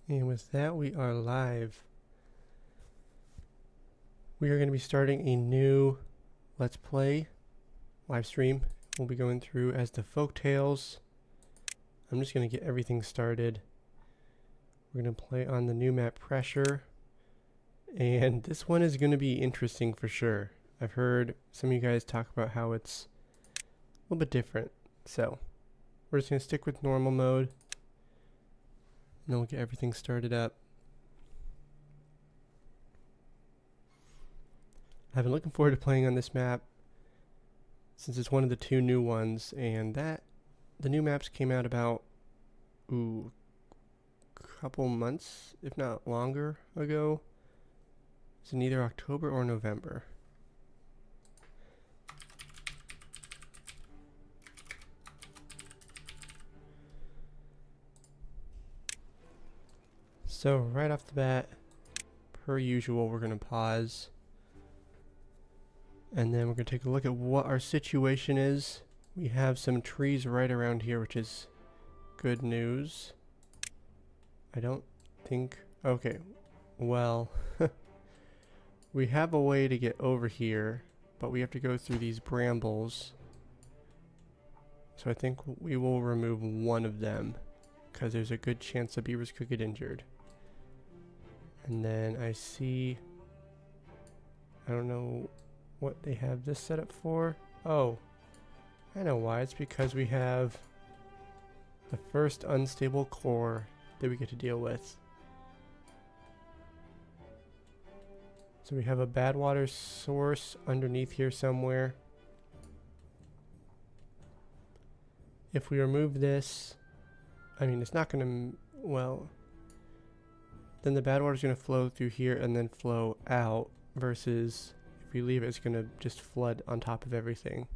And with that, we are live. We are going to be starting a new Let's Play live stream. We'll be going through as the Folk Tales. I'm just going to get everything started. We're going to play on the new map Pressure. And this one is going to be interesting for sure. I've heard some of you guys talk about how it's a little bit different. So, we're just going to stick with normal mode. And then we'll get everything started up. I've been looking forward to playing on this map since it's one of the two new ones, and the new maps came out about a couple months, if not longer ago. It's in either October or November. So right off the bat, per usual, we're going to pause. And then we're going to take a look at what our situation is. We have some trees right around here, which is good news. I don't think... Okay, well... we have a way to get over here, but we have to go through these brambles. So I think we will remove one of them, because there's a good chance the beavers could get injured. And then I see... I don't know what they have this set up for. Oh, I know why. It's because we have the first unstable core that we get to deal with. So we have a bad water source underneath here somewhere. If we remove this, I mean, it's not going to, well, then the bad water is going to flow through here and then flow out, versus if we leave it, it's going to just flood on top of everything.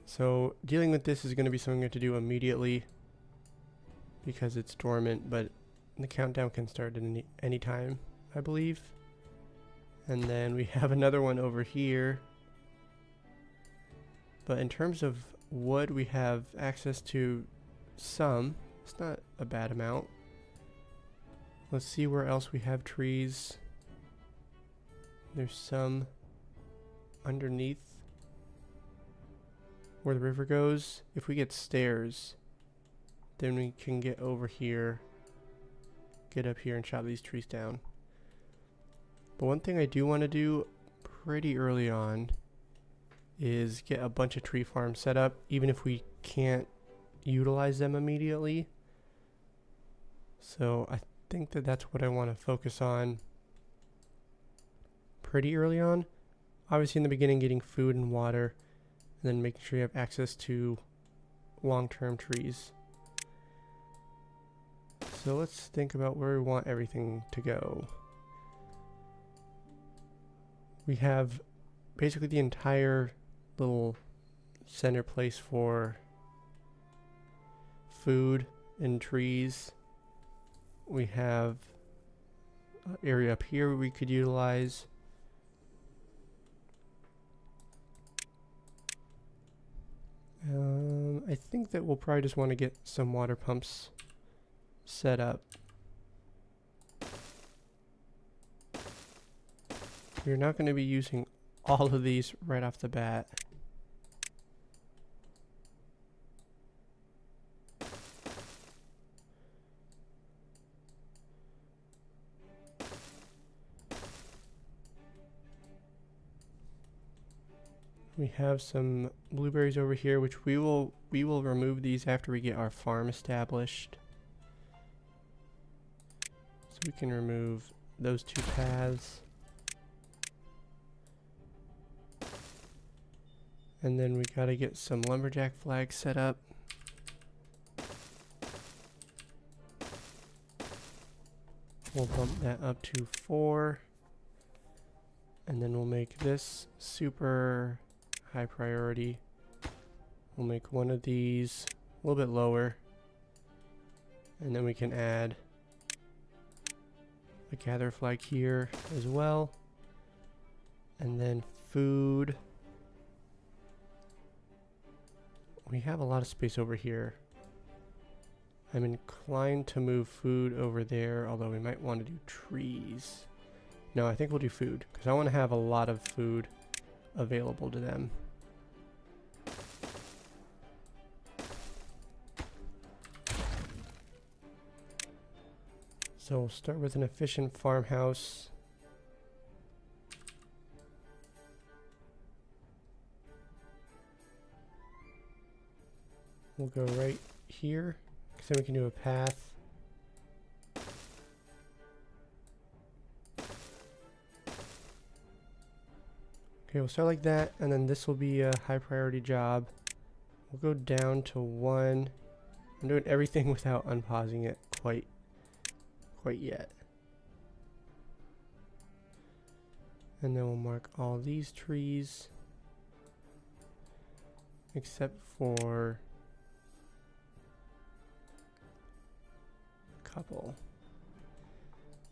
So dealing with this is going to be something we have to do immediately because it's dormant, but the countdown can start at any time, I believe. And then we have another one over here. But in terms of wood, we have access to some. It's not a bad amount. Let's see where else we have trees. There's some underneath where the river goes. If we get stairs, then we can get over here, get up here and chop these trees down. But one thing I do want to do pretty early on is get a bunch of tree farms set up, even if we can't utilize them immediately. So I think that's what I want to focus on pretty early on. Obviously in the beginning, getting food and water, and then making sure you have access to long-term trees. So let's think about where we want everything to go. We have basically the entire little center place for food and trees. We have an area up here we could utilize. I think that we'll probably just want to get some water pumps set up. We're not going to be using all of these right off the bat. We have some blueberries over here, which we will remove these after we get our farm established. So we can remove those two paths. And then we gotta get some lumberjack flags set up. We'll bump that up to 4. And then we'll make this super high priority. We'll make one of these a little bit lower. And then we can add a gather flag here as well. And then food. We have a lot of space over here. I'm inclined to move food over there, although we might want to do trees. No, I think we'll do food, because I want to have a lot of food available to them. So we'll start with an efficient farmhouse. We'll go right here, because then we can do a path. Okay, we'll start like that, and then this will be a high priority job. We'll go down to 1. I'm doing everything without unpausing it quite yet. And then we'll mark all these trees, except for a couple.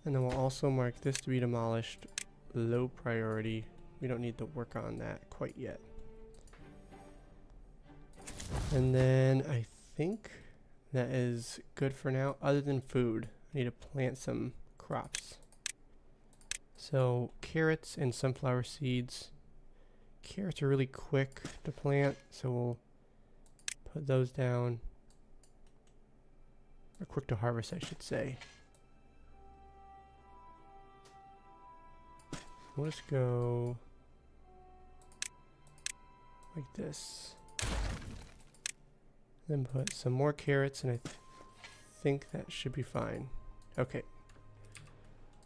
And then we'll also mark this to be demolished, low priority. We don't need to work on that quite yet. And then I think that is good for now, other than food. I need to plant some crops. So carrots and sunflower seeds. Carrots are really quick to plant, so we'll put those down. Or quick to harvest, I should say. We'll just go like this. Then put some more carrots, and I think that should be fine. Okay.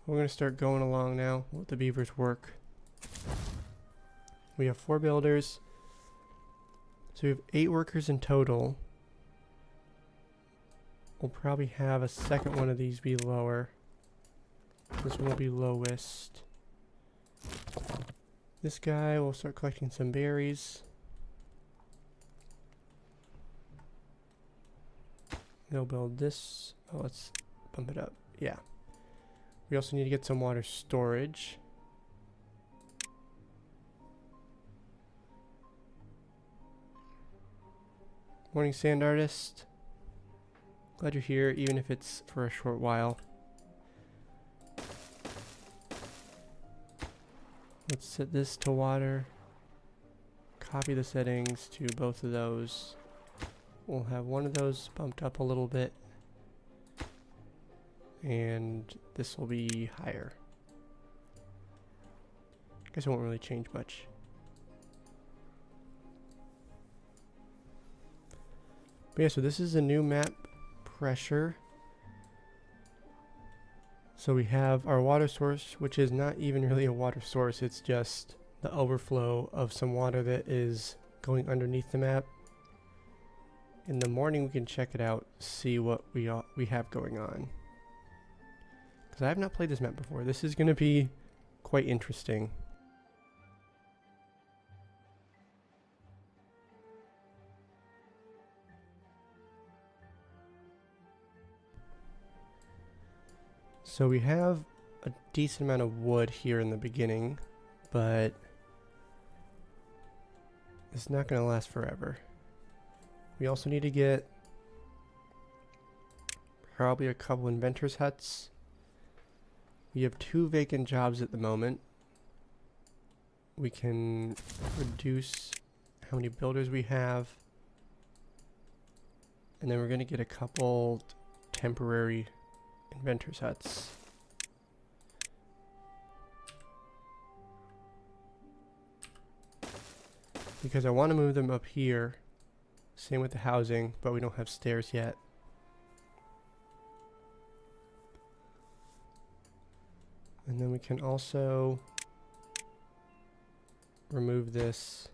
We're going to start going along now. We'll let the beavers work. We have 4 builders. So we have 8 workers in total. We'll probably have a second one of these be lower. This one will be lowest. This guy will start collecting some berries. They'll build this. Oh, let's bump it up. Yeah. We also need to get some water storage. Morning, sand artist. Glad you're here, even if it's for a short while. Let's set this to water. Copy the settings to both of those. We'll have one of those bumped up a little bit. And this will be higher. Guess it won't really change much. But yeah, so this is a new map, pressure. So we have our water source, which is not even really a water source. It's just the overflow of some water that is going underneath the map. In the morning we can check it out, see what we have going on. Because I have not played this map before. This is going to be quite interesting. So we have a decent amount of wood here in the beginning, but it's not going to last forever. We also need to get probably a couple inventors' huts. We have 2 vacant jobs at the moment. We can reduce how many builders we have. And then we're going to get a couple temporary inventors' huts. Because I want to move them up here. Same with the housing, but we don't have stairs yet. And then we can also remove this,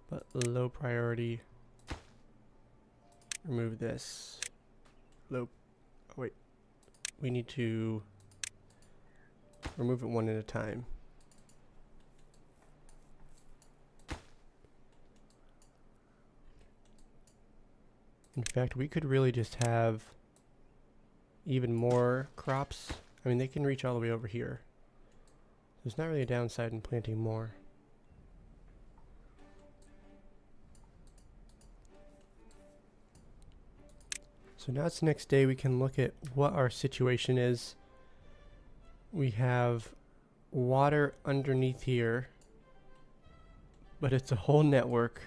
but low priority. Remove this. Low. Oh wait. We need to remove it one at a time. In fact, we could really just have even more crops. I mean, they can reach all the way over here. There's not really a downside in planting more. So So now it's the next day. We can look at what our situation is. We have water underneath here, but it's a whole network.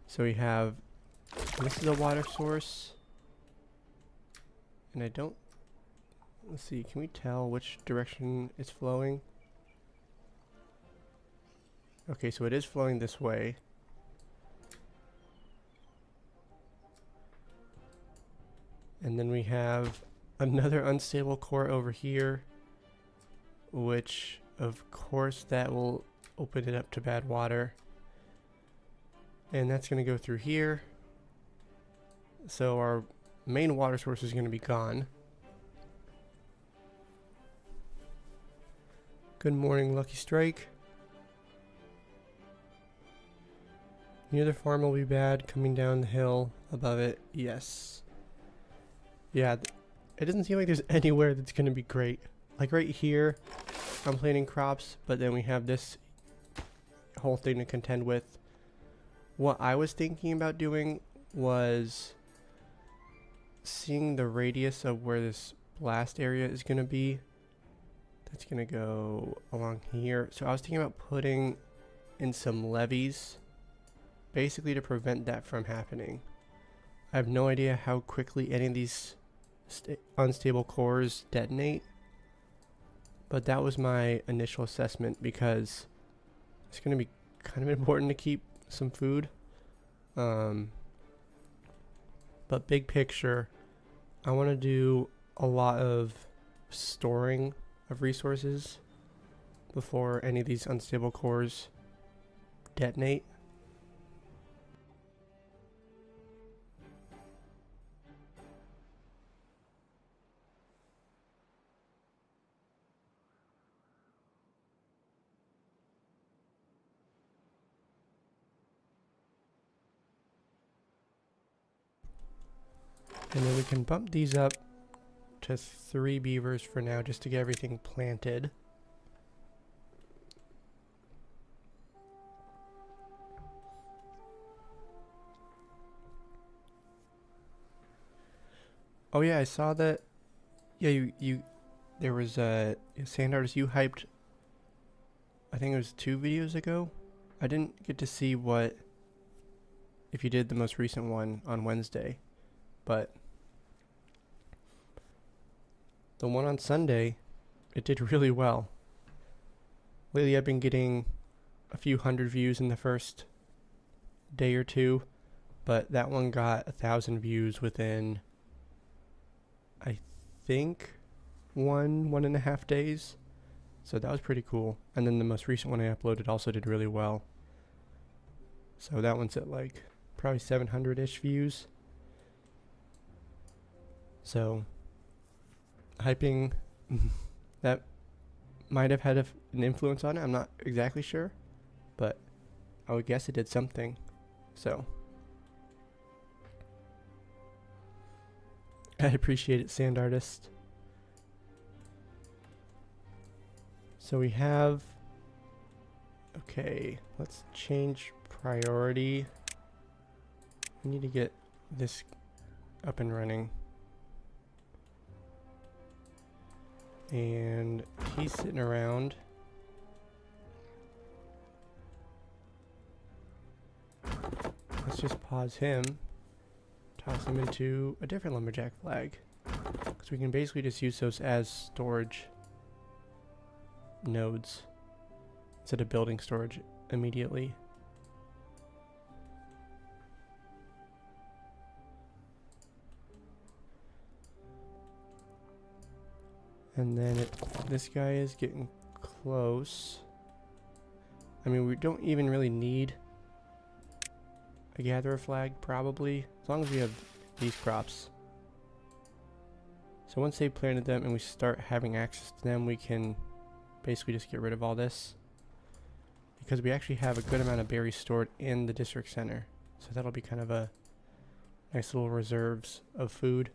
So we have, this is a water source, and I don't, let's see, can we tell which direction it's flowing? Okay, so it is flowing this way. And then we have another unstable core over here, which of course that will open it up to bad water. And that's going to go through here. So our main water source is going to be gone. Good morning, Lucky Strike. Near the farm will be bad. Coming down the hill above it, yes. Yeah, it doesn't seem like there's anywhere that's going to be great. Like right here, I'm planting crops, but then we have this whole thing to contend with. What I was thinking about doing was seeing the radius of where this blast area is going to be. That's going to go along here. So I was thinking about putting in some levees, basically to prevent that from happening. I have no idea how quickly any of these unstable cores detonate, but that was my initial assessment because it's going to be kind of important to keep some food. But big picture, I want to do a lot of storing of resources before any of these unstable cores detonate. And then we can bump these up to 3 beavers for now, just to get everything planted. Oh yeah, I saw that. Yeah, there was a sand artist you hyped. I think it was 2 videos ago. I didn't get to see if you did the most recent one on Wednesday, but the one on Sunday, it did really well. Lately I've been getting a few hundred views in the first day or two, but that one got 1,000 views within, I think, 1.5 days. So that was pretty cool. And then the most recent one I uploaded also did really well. So that one's at like probably 700-ish views. So hyping that might have had an influence on it. I'm not exactly sure, but I would guess it did something. So I appreciate it, sand artist. So we have, okay, let's change priority. We need to get this up and running. And he's sitting around. Let's just pause him, toss him into a different lumberjack flag, because we can basically just use those as storage nodes instead of building storage immediately. And then this guy is getting close. I mean, we don't even really need a gatherer flag, probably, as long as we have these crops. So once they planted them and we start having access to them, we can basically just get rid of all this, because we actually have a good amount of berries stored in the district center. So that'll be kind of a nice little reserves of food.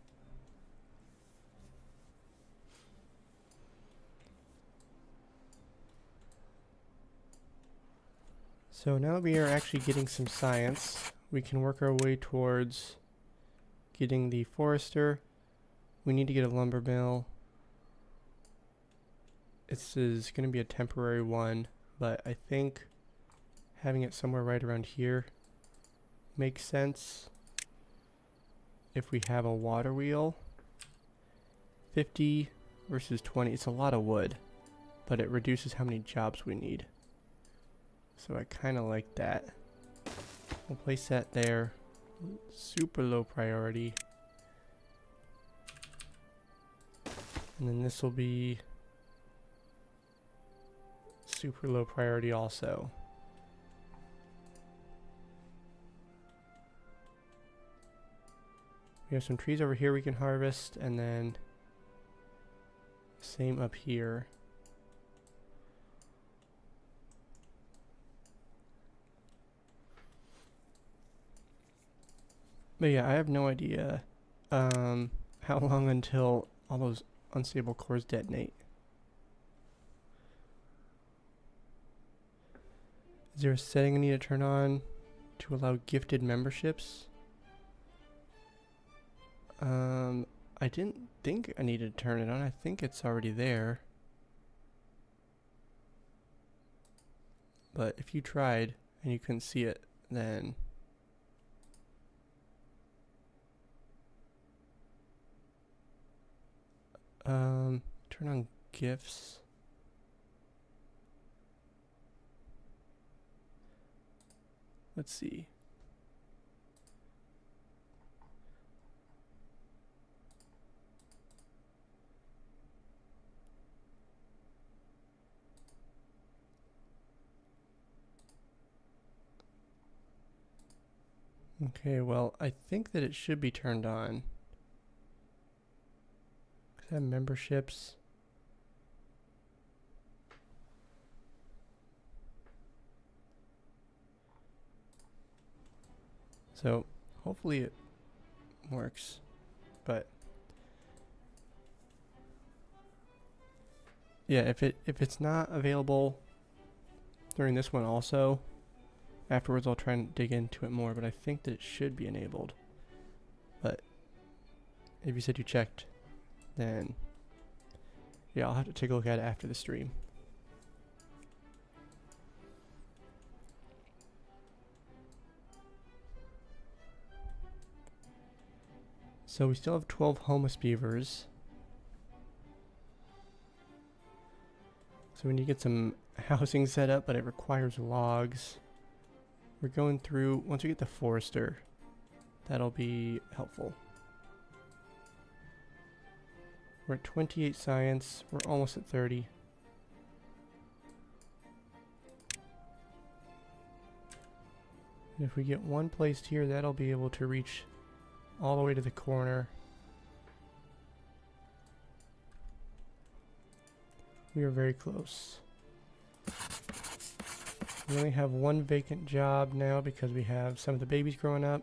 So now that we are actually getting some science, we can work our way towards getting the forester. We need to get a lumber mill. This is going to be a temporary one, but I think having it somewhere right around here makes sense. If we have a water wheel, 50 versus 20, it's a lot of wood, but it reduces how many jobs we need. So I kind of like that. We'll place that there. Super low priority. And then this will be super low priority also. We have some trees over here we can harvest, and then same up here. But yeah, I have no idea how long until all those unstable cores detonate. Is there a setting I need to turn on to allow gifted memberships? I didn't think I needed to turn it on. I think it's already there. But if you tried and you couldn't see it, then turn on gifts. Let's see. Okay, well, I think that it should be turned on. Because I have memberships. So, hopefully it works. But yeah, if it's not available during this one also, afterwards I'll try and dig into it more, but I think that it should be enabled. But if you said you checked, then yeah, I'll have to take a look at it after the stream. So we still have 12 homeless beavers. So we need to get some housing set up, but it requires logs. We're going through, once we get the forester, that'll be helpful. We're at 28 science, we're almost at 30. And if we get one placed here, that'll be able to reach all the way to the corner. We are very close. We only have one vacant job now because we have some of the babies growing up.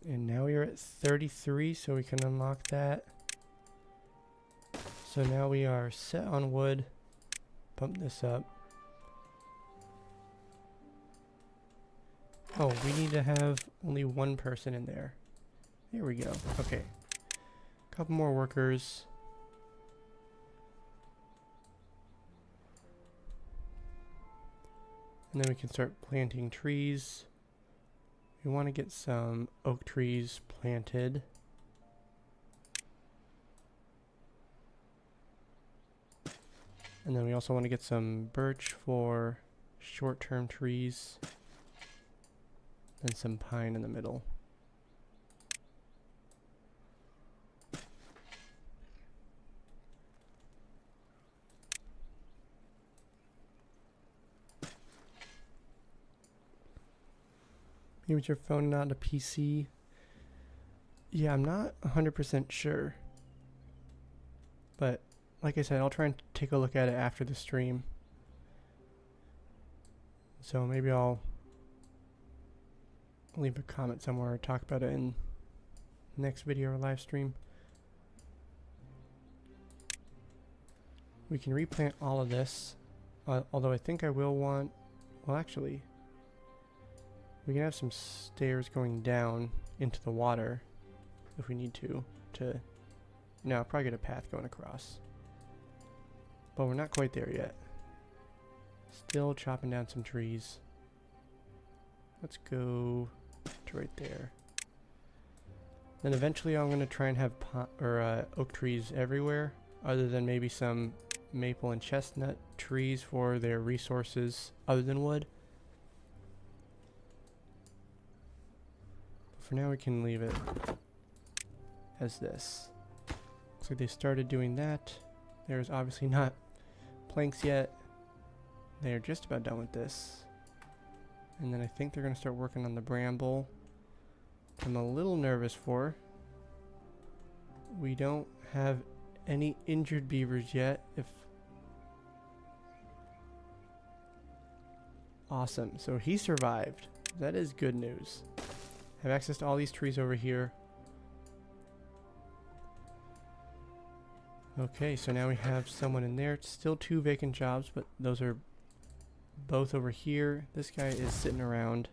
And now we are at 33, so we can unlock that. So now we are set on wood. Pump this up. Oh, we need to have only one person in there. Here we go. Okay. Couple more workers. And then we can start planting trees. We want to get some oak trees planted. And then we also want to get some birch for short-term trees. And some pine in the middle. Maybe with your phone, not a PC. Yeah, I'm not 100% sure. But like I said, I'll try and take a look at it after the stream. So maybe I'll leave a comment somewhere or talk about it in next video or live stream. We can replant all of this, although I think I will want, well actually, we can have some stairs going down into the water if we need to, no, I'll probably get a path going across. But we're not quite there yet. Still chopping down some trees. Let's go to right there. Then eventually I'm going to try and have oak trees everywhere, other than maybe some maple and chestnut trees for their resources other than wood. For now we can leave it as this. Looks like they started doing that. There's obviously not planks yet. They're just about done with this. And then I think they're going to start working on the bramble. I'm a little nervous for. We don't have any injured beavers yet. Awesome. So he survived. That is good news. Have access to all these trees over here. Okay, so now we have someone in there. It's still 2 vacant jobs, but those are both over here. This guy is sitting around.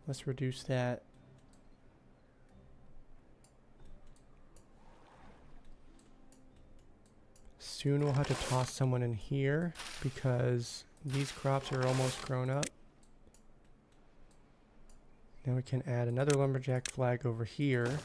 Let's reduce that. Soon we'll have to toss someone in here because these crops are almost grown up. Then we can add another lumberjack flag over here.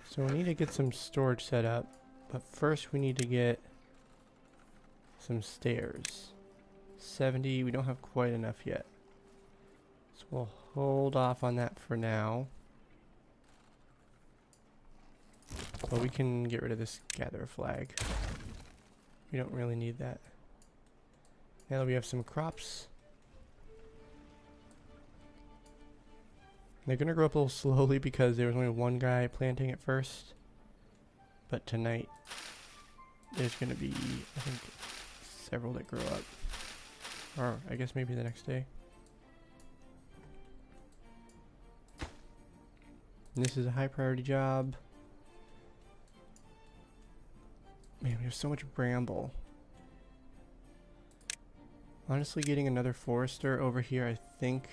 So we need to get some storage set up, but first we need to get some stairs. 70, we don't have quite enough yet. So we'll hold off on that for now. But we can get rid of this gather flag. We don't really need that. Now that we have some crops, they're gonna grow up a little slowly because there was only one guy planting at first. But tonight, there's gonna be, I think, several that grow up. Or I guess maybe the next day. And this is a high priority job. Man, we have so much bramble. Honestly, getting another forester over here, I think,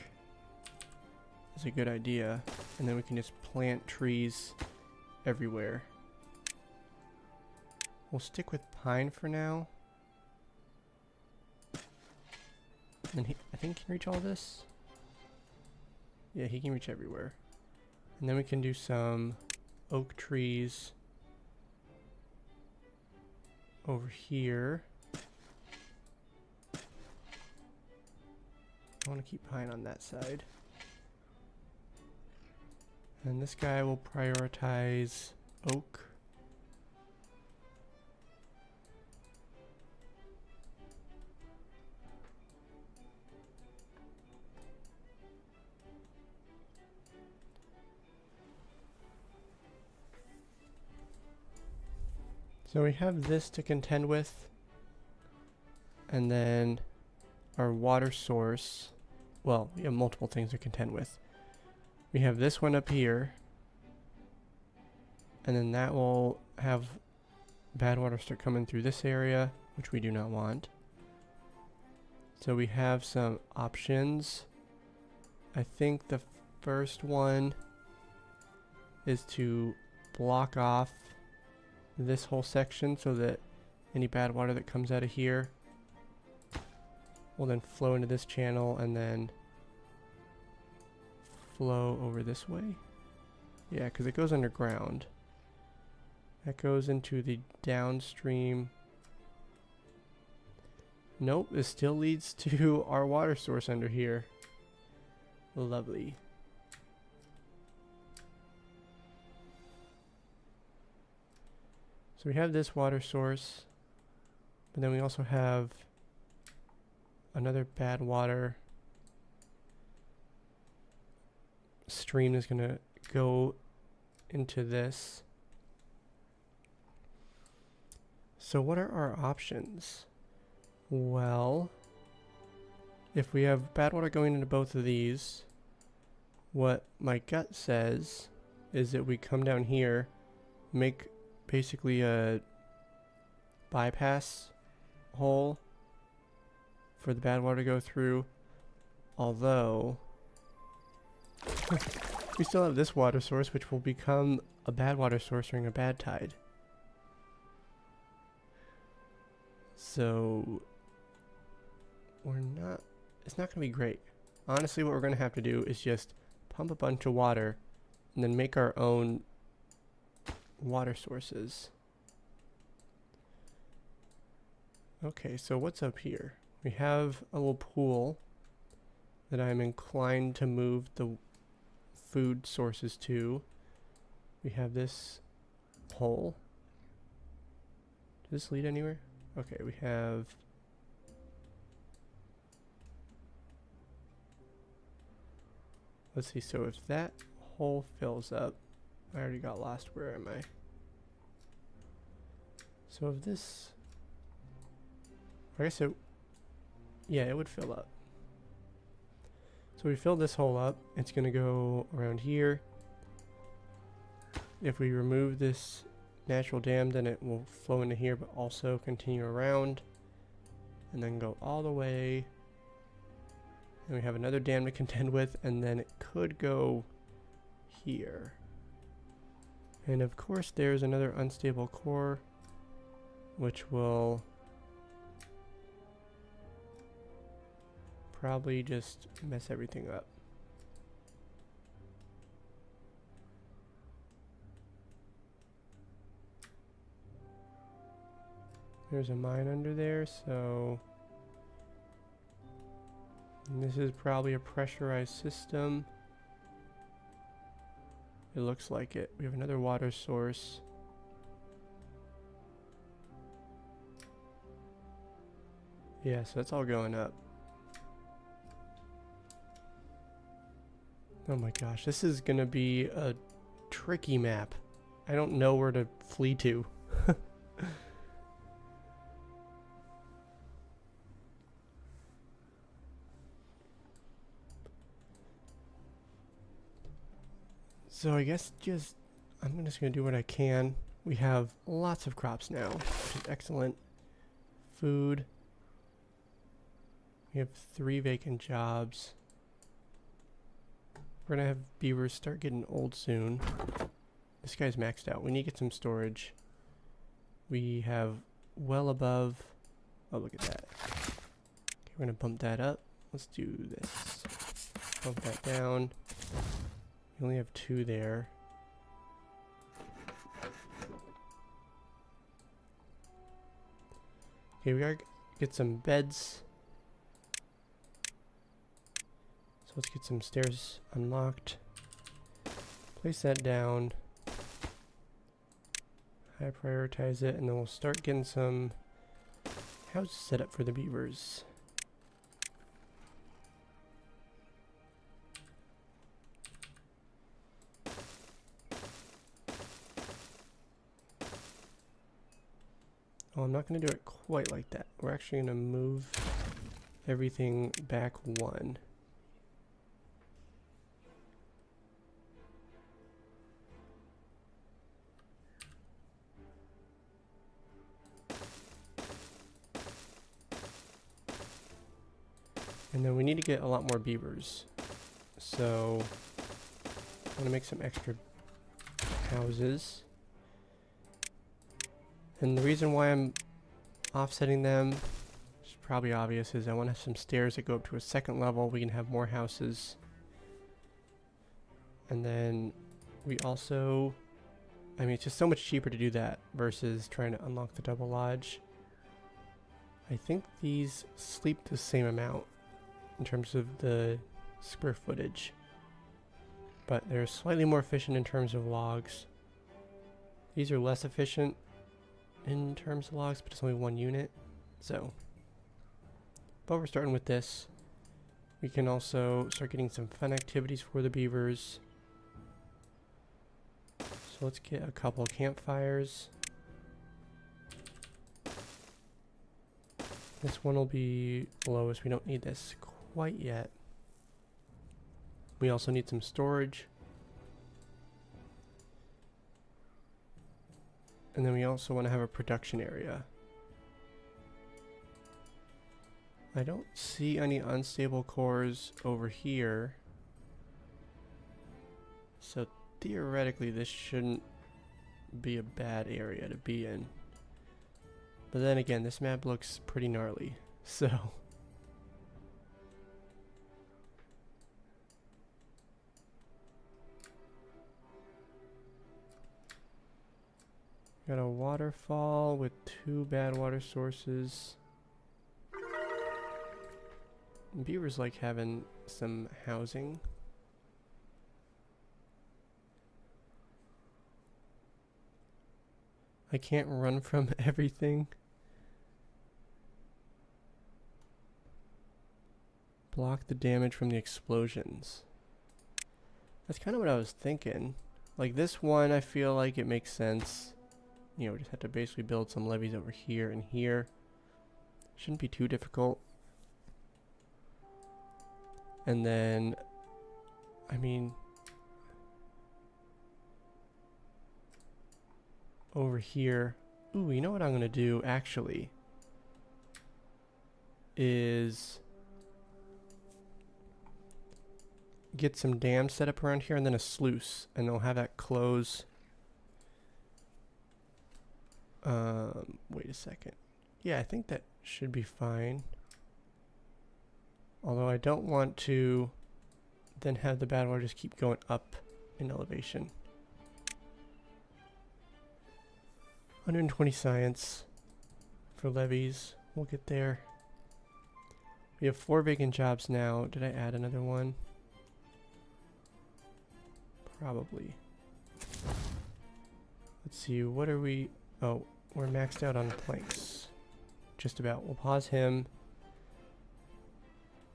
is a good idea. And then we can just plant trees everywhere. We'll stick with pine for now. And I think he can reach all this. Yeah, he can reach everywhere. And then we can do some oak trees over here. I want to keep pine on that side. And this guy will prioritize oak. So we have this to contend with, and then our water source, well, we have multiple things to contend with. We have this one up here, and then that will have bad water start coming through this area, which we do not want. So we have some options. I think the first one is to block off this whole section so that any bad water that comes out of here will then flow into this channel and then flow over this way. Yeah, because it goes underground. That goes into the downstream. Nope, this still leads to our water source under here. Lovely. So we have this water source, but then we also have another bad water stream is going to go into this. So what are our options? Well, if we have bad water going into both of these, what my gut says is that we come down here, make basically a bypass hole for the bad water to go through. Although we still have this water source, which will become a bad water source during a bad tide. So it's not going to be great. Honestly, what we're going to have to do is just pump a bunch of water and then make our own water sources. Okay, so what's up here? We have a little pool that I'm inclined to move the food sources to. We have this hole. Does this lead anywhere? Okay, we have... Let's see, so if that hole fills up... I already got lost, where am I? So if this... I guess it... Yeah, it would fill up. So we fill this hole up, it's going to go around here. If we remove this natural dam, then it will flow into here, but also continue around. And then go all the way. And we have another dam to contend with, and then it could go here. And of course there's another unstable core, which will probably just mess everything up. There's a mine under there, so... And this is probably a pressurized system. It looks like it. We have another water source. Yeah, so that's all going up. Oh my gosh, this is gonna be a tricky map. I don't know where to flee to. So I guess I'm just gonna do what I can. We have lots of crops now, which is excellent. Food. We have 3 vacant jobs. We're gonna have beavers start getting old soon. This guy's maxed out. We need to get some storage. We have well above... Oh, look at that. Okay, we're gonna bump that up. Let's do this. Bump that down. We only have 2 there. Okay, we gotta get some beds. So let's get some stairs unlocked. Place that down. High prioritize it, and then we'll start getting some houses set up for the beavers. Oh, I'm not going to do it quite like that. We're actually going to move everything back 1. And then we need to get a lot more beavers. So I'm going to make some extra houses. And the reason why I'm offsetting them, which is probably obvious, is I want to have some stairs that go up to a 2nd level. We can have more houses. And then we also, I mean, it's just so much cheaper to do that versus trying to unlock the double lodge. I think these sleep the same amount in terms of the square footage, but they're slightly more efficient in terms of logs. These are less efficient in terms of logs, but it's only 1 unit. So, but we're starting with this. We can also start getting some fun activities for the beavers. So let's get a couple campfires. This one will be lowest. We don't need this quite yet. We also need some storage. And then we also want to have a production area. I don't see any unstable cores over here. So theoretically this shouldn't be a bad area to be in. But then again, this map looks pretty gnarly, so. Got a waterfall with 2 bad water sources. Beavers like having some housing. I can't run from everything. Block the damage from the explosions. That's kind of what I was thinking. Like this one, I feel like it makes sense. You know, just have to basically build some levees over here and here. Shouldn't be too difficult. And then, I mean, over here. Ooh, you know what I'm gonna do actually is get some dams set up around here and then a sluice, and they'll have that close. Wait a second. Yeah, I think that should be fine. Although I don't want to then have the bad water just keep going up in elevation. 120 science for levies. We'll get there. We have 4 vacant jobs now. Did I add another one? Probably. Let's see, what are we... Oh, we're maxed out on planks. Just about. We'll pause him.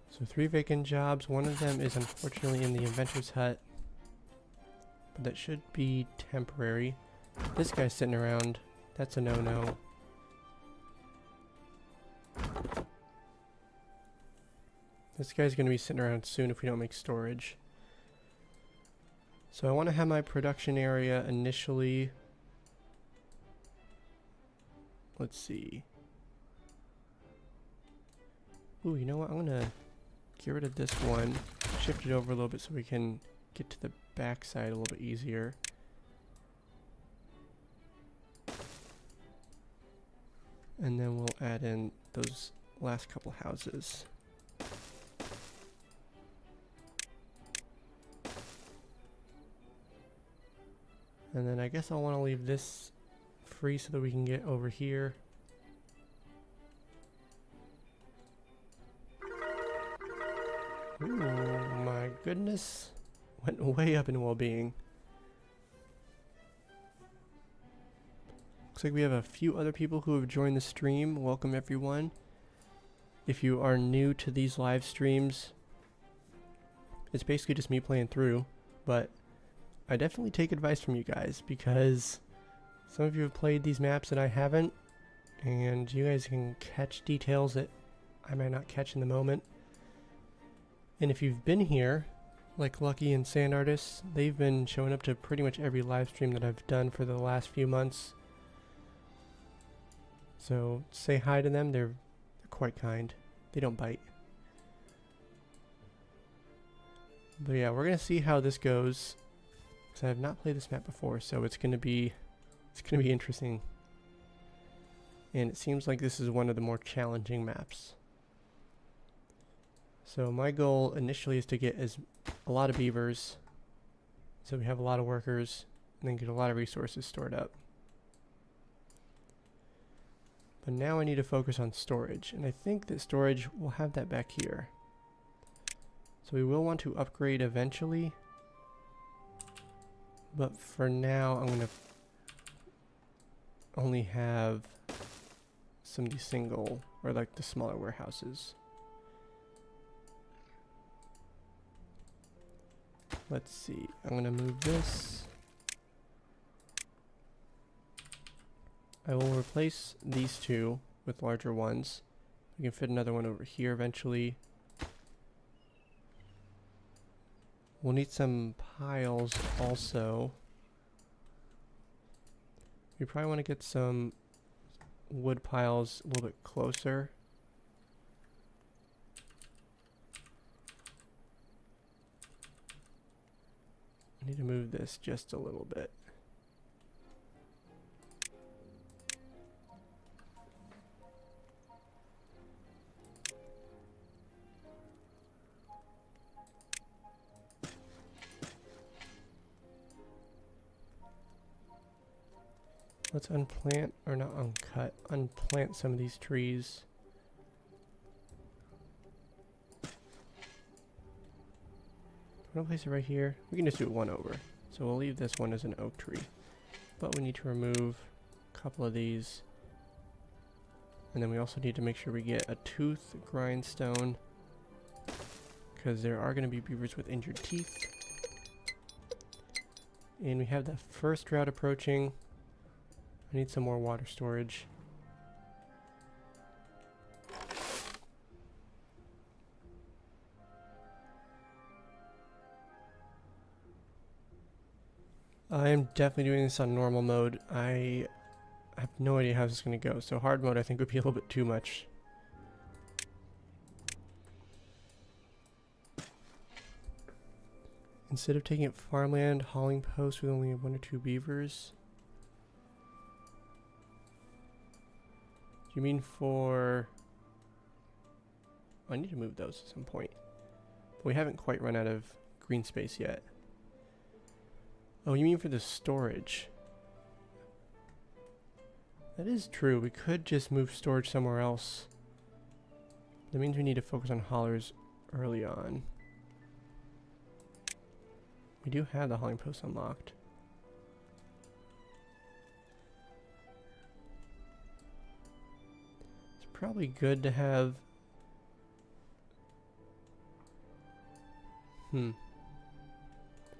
So 3 vacant jobs. One of them is unfortunately in the inventor's hut. But that should be temporary. This guy's sitting around. That's a no-no. This guy's going to be sitting around soon if we don't make storage. So I want to have my production area initially. Let's see. Ooh, you know what? I'm going to get rid of this one. Shift it over a little bit so we can get to the back side a little bit easier. And then we'll add in those last couple houses. And then I guess I'll want to leave this free so that we can get over here. Ooh, my goodness. Went way up in well-being. Looks like we have a few other people who have joined the stream. Welcome everyone. If you are new to these live streams, it's basically just me playing through, but I definitely take advice from you guys because some of you have played these maps that I haven't, and you guys can catch details that I might not catch in the moment. And if you've been here, like Lucky and Sand Artists, they've been showing up to pretty much every live stream that I've done for the last few months. So say hi to them, they're quite kind. They don't bite. But yeah, we're gonna see how this goes. Because I have not played this map before, so it's gonna be interesting. And it seems like this is one of the more challenging maps. So my goal initially is to get a lot of beavers, so we have a lot of workers, and then get a lot of resources stored up. But now I need to focus on storage, and I think that storage will have that back here. So we will want to upgrade eventually, but for now I'm going to only have some of these single, or like the smaller warehouses. Let's see. I'm going to move this. I will replace these two with larger ones. We can fit another one over here eventually. We'll need some piles also. We probably want to get some wood piles a little bit closer. I need to move this just a little bit. Let's unplant, or not uncut, unplant some of these trees. I'm gonna place it right here. We can just do it one over. So we'll leave this one as an oak tree. But we need to remove a couple of these. And then we also need to make sure we get a tooth grindstone, because there are gonna be beavers with injured teeth. And we have the first drought approaching. I need some more water storage. I am definitely doing this on normal mode. I have no idea how this is going to go. So hard mode I think would be a little bit too much. Instead of taking up farmland, hauling posts with only 1 or 2 beavers. You mean for... I need to move those at some point. But we haven't quite run out of green space yet. Oh, you mean for the storage? That is true. We could just move storage somewhere else. That means we need to focus on haulers early on. We do have the hauling post unlocked. Probably good to have. I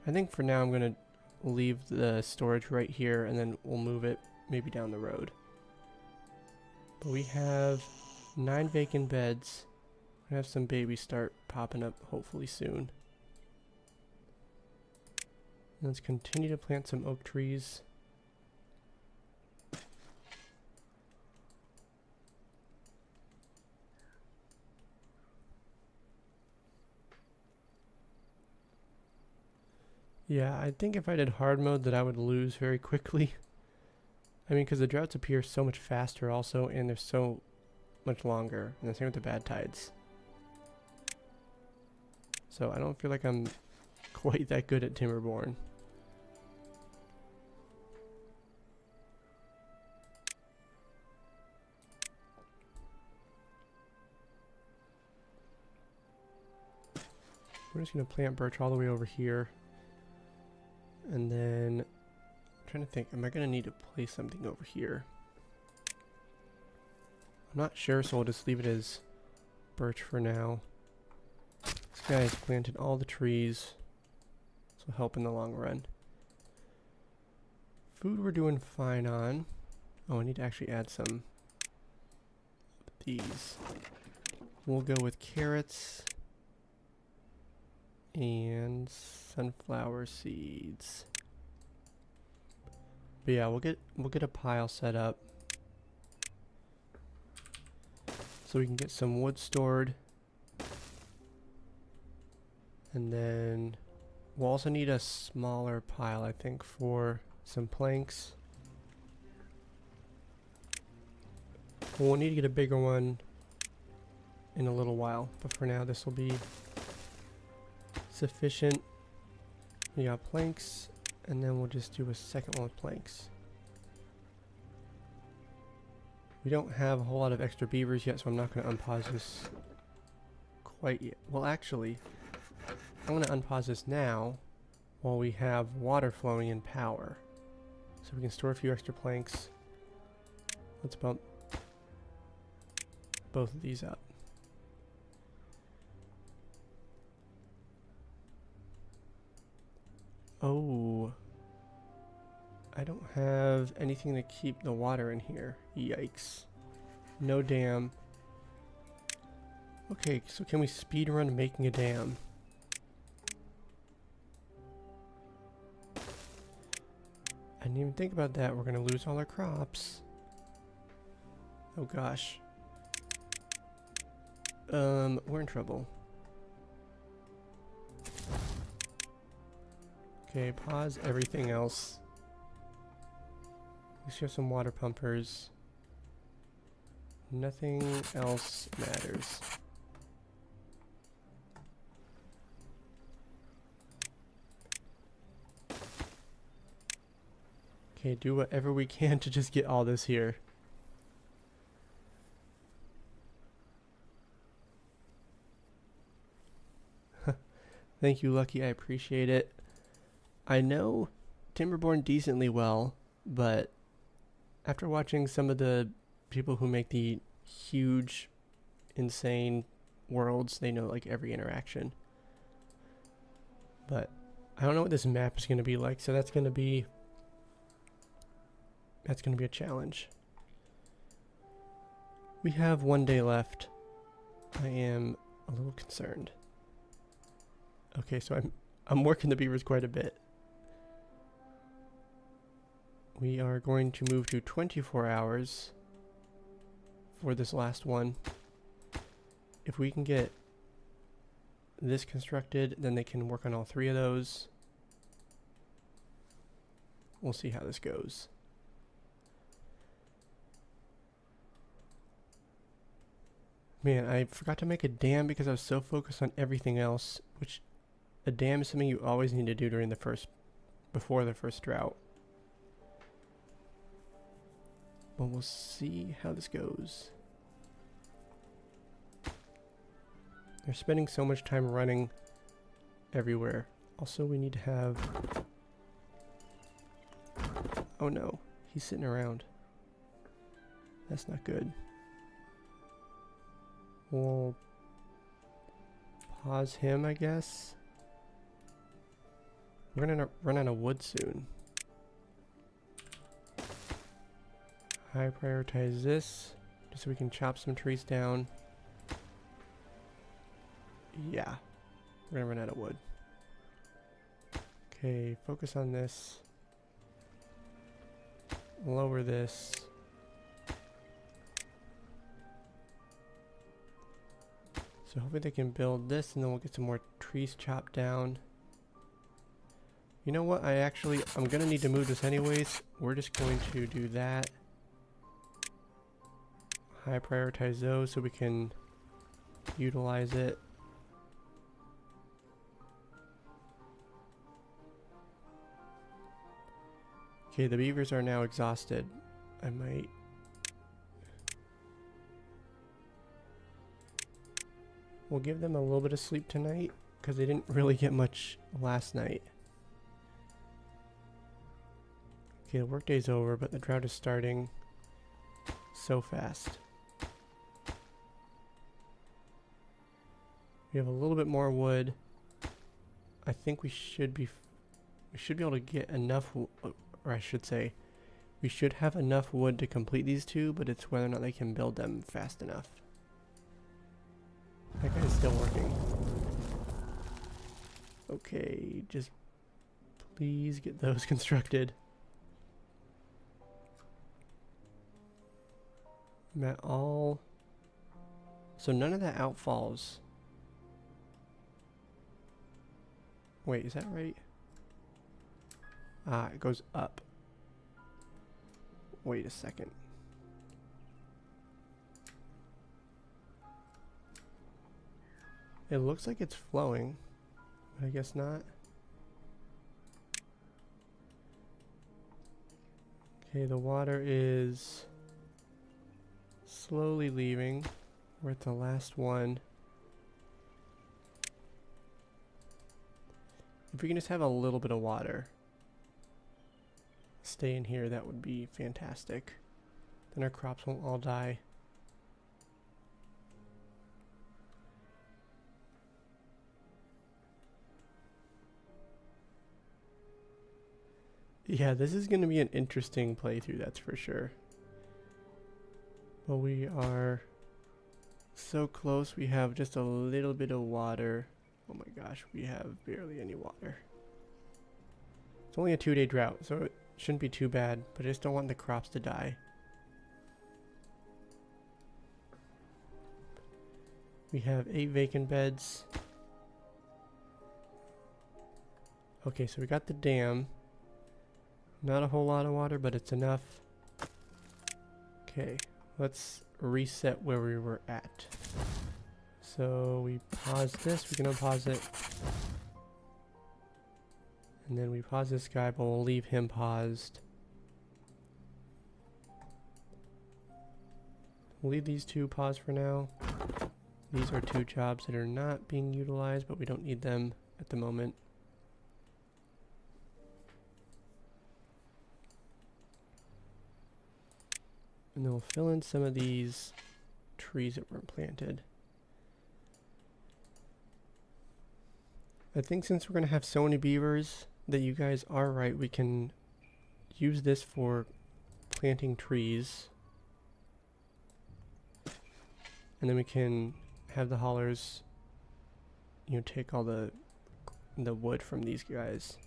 think for now I'm gonna leave the storage right here, and then we'll move it maybe down the road. But we have 9 vacant beds. We have some babies start popping up hopefully soon. Let's continue to plant some oak trees. Yeah, I think if I did hard mode that I would lose very quickly. I mean, because the droughts appear so much faster also, and they're so much longer. And the same with the bad tides. So I don't feel like I'm quite that good at Timberborn. We're just going to plant birch all the way over here. And then, I'm trying to think, am I going to need to place something over here? I'm not sure, so we'll just leave it as birch for now. This guy has planted all the trees, so help in the long run. Food we're doing fine on. Oh, I need to actually add some of these. We'll go with carrots and sunflower seeds. But yeah, we'll get a pile set up so we can get some wood stored. And then we'll also need a smaller pile, I think, for some planks. We'll need to get a bigger one in a little while, but for now this will be sufficient. We got planks, and then we'll just do a second one with planks. We don't have a whole lot of extra beavers yet, so I'm not going to unpause this quite yet. Well, actually, I'm going to unpause this now while we have water flowing in power. So we can store a few extra planks. Let's bump both of these up. Oh, I don't have anything to keep the water in here. Yikes. No dam. Okay, so can we speedrun making a dam? I didn't even think about that. We're gonna lose all our crops. Oh gosh. We're in trouble. Okay, pause everything else. We have some water pumpers. Nothing else matters. Okay, do whatever we can to just get all this here. Thank you, Lucky. I appreciate it. I know Timberborn decently well, but after watching some of the people who make the huge, insane worlds, they know like every interaction. But I don't know what this map is going to be like, so that's going to be a challenge. We have 1 day left. I am a little concerned. Okay, so I'm working the beavers quite a bit. We are going to move to 24 hours for this last one. If we can get this constructed, then they can work on all 3 of those. We'll see how this goes. Man, I forgot to make a dam because I was so focused on everything else, which a dam is something you always need to do during before the first drought. But we'll see how this goes. They're spending so much time running everywhere. Also, we need to have... Oh no, he's sitting around. That's not good. We'll pause him, I guess. We're gonna run out of wood soon. High prioritize this, just so we can chop some trees down. Yeah, we're gonna run out of wood. Okay, focus on this. Lower this. So hopefully they can build this and then we'll get some more trees chopped down. You know what, I'm gonna need to move this anyways. We're just going to do that. High prioritize those so we can utilize it. Okay, the beavers are now exhausted. I might... We'll give them a little bit of sleep tonight because they didn't really get much last night. Okay, the workday's over, but the drought is starting so fast. We have a little bit more wood. I think we should be able to get enough, or I should say, we should have enough wood to complete these 2, but it's whether or not they can build them fast enough. That guy's still working. Okay, just please get those constructed. I'm at all... So none of that outfalls. Wait, is that right? Ah, it goes up. Wait a second. It looks like it's flowing. I guess not. Okay, the water is slowly leaving. We're at the last one. If we can just have a little bit of water stay in here, that would be fantastic. Then our crops won't all die. Yeah, this is going to be an interesting playthrough, that's for sure. Well, we are so close. We have just a little bit of water. Oh my gosh, we have barely any water. It's only a 2-day drought, so it shouldn't be too bad, but I just don't want the crops to die. We have 8 vacant beds. Okay, so we got the dam. Not a whole lot of water, but it's enough. Okay, let's reset where we were at. So we pause this, we can unpause it. And then we pause this guy, but we'll leave him paused. We'll leave these 2 paused for now. These are 2 jobs that are not being utilized, but we don't need them at the moment. And then we'll fill in some of these trees that weren't planted. I think since we're going to have so many beavers that you guys are right, we can use this for planting trees. And then we can have the haulers, you know, take all the wood from these guys.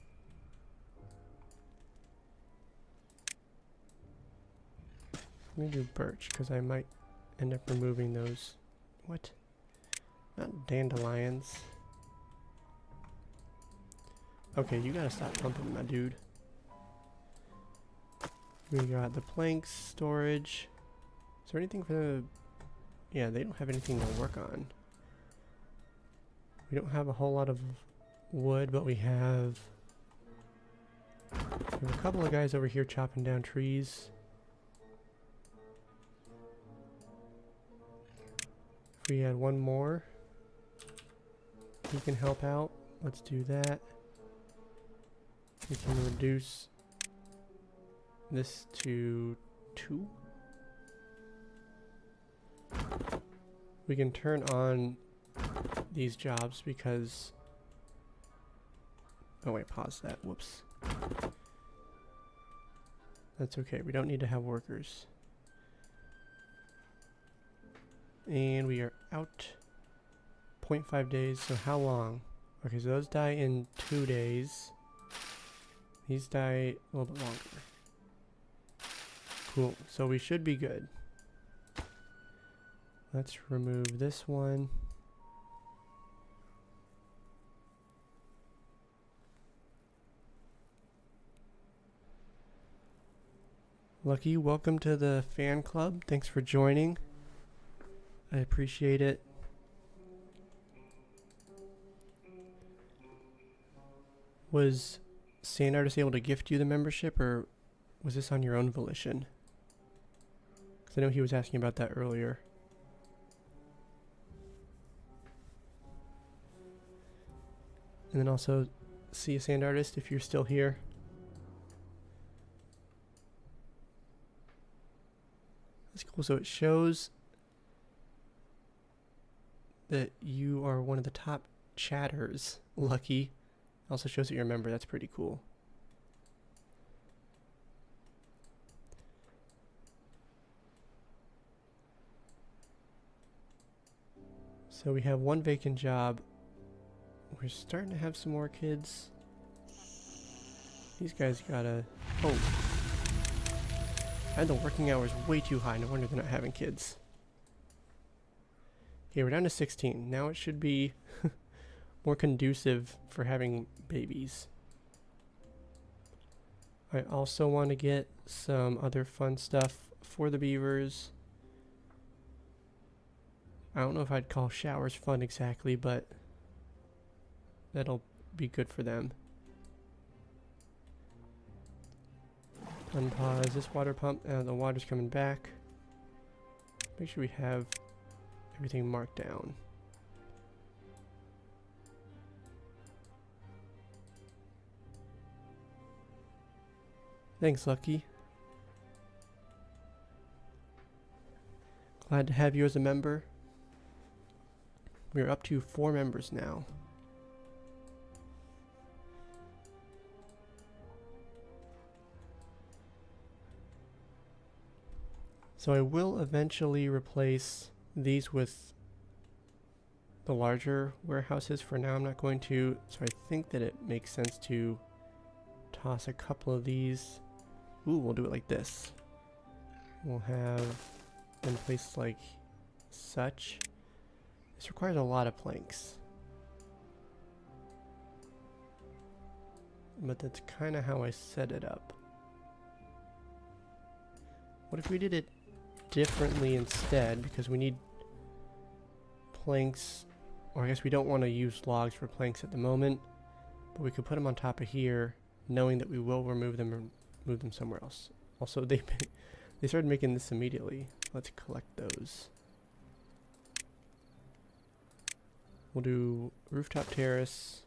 I'm gonna do birch because I might end up removing those. What? Not dandelions. Okay, you gotta stop pumping, my dude. We got the planks, storage. Is there anything for the... Yeah, they don't have anything to work on. We don't have a whole lot of wood, but we have a couple of guys over here chopping down trees. If we had one more, he can help out. Let's do that. We can reduce this to 2. We can turn on these jobs because... Oh wait, pause that. Whoops. That's okay. We don't need to have workers. And we are out 0.5 days. So how long? Okay, so those die in 2 days. These die a little bit longer. Cool. So we should be good. Let's remove this one. Lucky, welcome to the fan club. Thanks for joining. I appreciate it. Was Sand Artist able to gift you the membership, or was this on your own volition? Because I know he was asking about that earlier. And then also, see a Sand Artist if you're still here. That's cool. So it shows that you are one of the top chatters, Lucky. Also shows that you're a member. That's pretty cool. So we have 1 vacant job. We're starting to have some more kids. These guys gotta... Oh. I had the working hours way too high. No wonder they're not having kids. Okay, we're down to 16. Now it should be more conducive for having babies. I also want to get some other fun stuff for the beavers. I don't know if I'd call showers fun exactly, but that'll be good for them. Unpause this water pump. The water's coming back. Make sure we have everything marked down. Thanks, Lucky. Glad to have you as a member. We're up to 4 members now. So I will eventually replace these with the larger warehouses. For now, I'm not going to. So I think that it makes sense to toss a couple of these. Ooh, we'll do it like this. We'll have them placed like such. This requires a lot of planks. But that's kind of how I set it up. What if we did it differently instead? Because we need planks, or I guess we don't want to use logs for planks at the moment, but we could put them on top of here, knowing that we will remove them and move them somewhere else. Also, they started making this immediately. Let's collect those. We'll do rooftop terrace,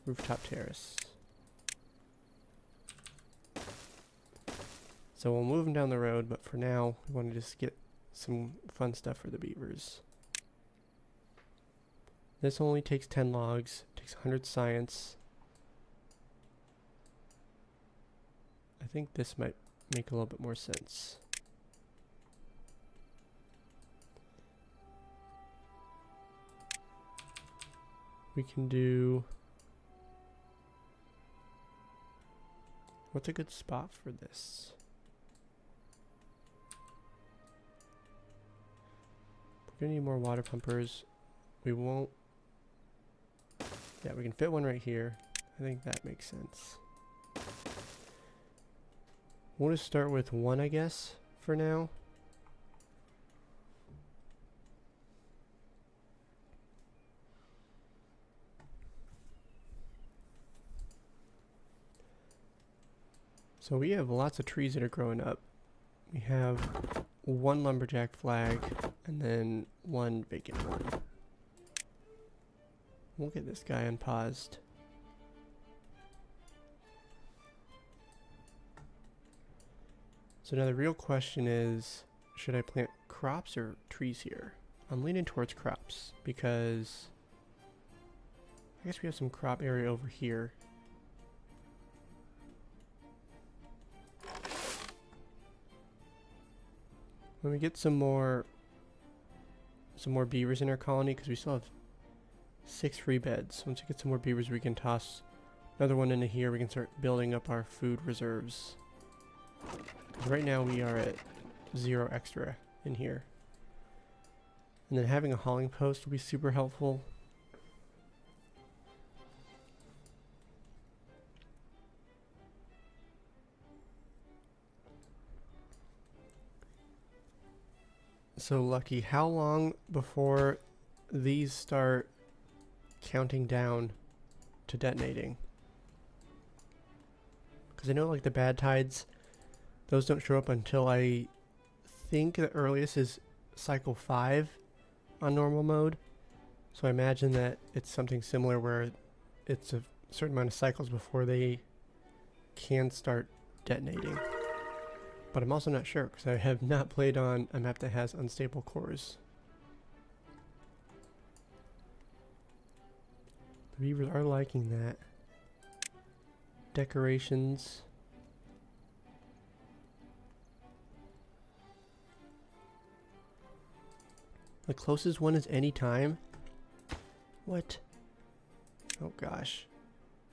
rooftop terrace. So we'll move them down the road, but for now, we want to just get some fun stuff for the beavers. This only takes 10 logs, takes 100 science. I think this might make a little bit more sense. We can do... What's a good spot for this? We're gonna need more water pumpers. We won't... Yeah, we can fit one right here. I think that makes sense. We'll just start with one, I guess, for now. So we have lots of trees that are growing up. We have one lumberjack flag and then one vacant one. We'll get this guy unpaused. So now the real question is, should I plant crops or trees here? I'm leaning towards crops because I guess we have some crop area over here. When we get some more beavers in our colony, because we still have 6 free beds. Once we get some more beavers, we can toss another one into here. We can start building up our food reserves. Because right now we are at 0 extra in here. And then having a hauling post will be super helpful. So Lucky, how long before these start counting down to detonating? Because I know like the bad tides, those don't show up until I think the earliest is cycle 5 on normal mode. So I imagine that it's something similar where it's a certain amount of cycles before they can start detonating. But I'm also not sure because I have not played on a map that has unstable cores. The beavers are liking that. Decorations. The closest one is any time? What? Oh gosh.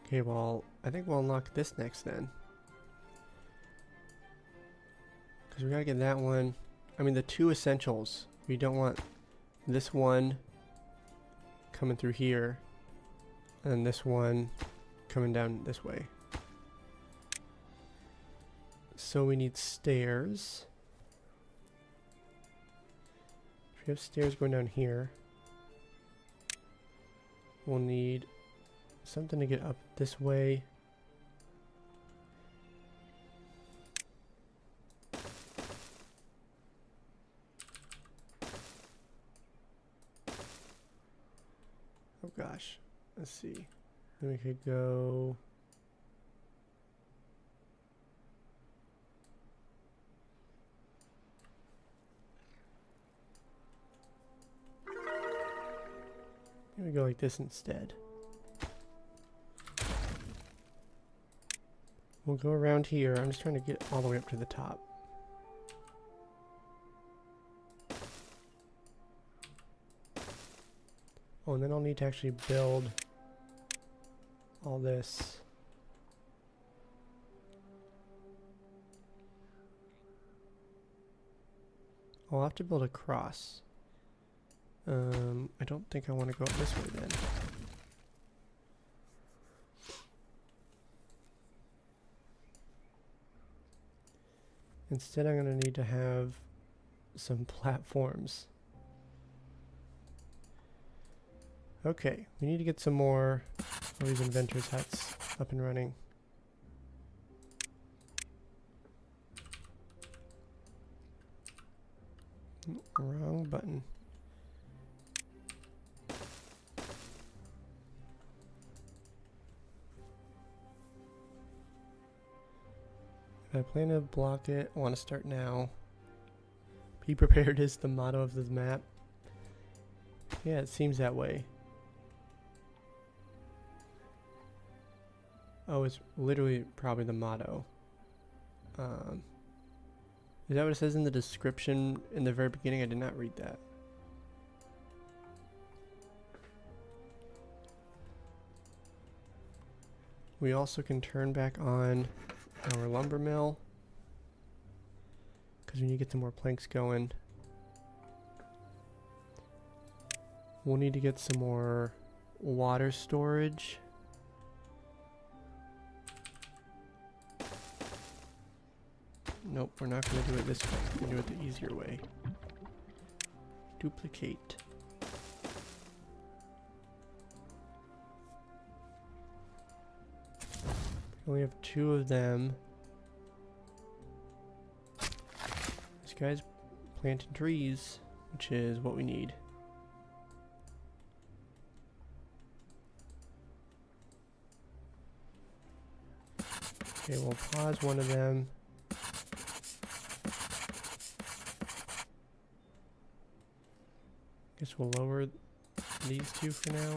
Okay, well, I think we'll unlock this next then. Because we gotta get that one. I mean, the 2 essentials. We don't want this one coming through here. And this one coming down this way. So we need stairs. If we have stairs going down here, we'll need something to get up this way. Oh gosh, let's see. Then we could go... Here we go like this instead. We'll go around here. I'm just trying to get all the way up to the top. Oh, and then I'll need to actually build all this. I'll have to build a cross. I don't think I want to go up this way then. Instead, I'm going to need to have some platforms. Okay, we need to get some more of these inventors' huts up and running. Wrong button. I plan to block it. I want to start now. Be prepared is the motto of the map. Yeah, it seems that way. Oh, it's literally probably the motto. Is that what it says in the description in the very beginning? I did not read that. We also can turn back on our lumber mill because we need to get some more planks going. We'll need to get some more water storage. Nope, we're not going to do it this way. We're going to do it the easier way. Duplicate. We only have 2 of them. This guy's planting trees, which is what we need. Okay, we'll pause one of them. Guess we'll lower these 2 for now.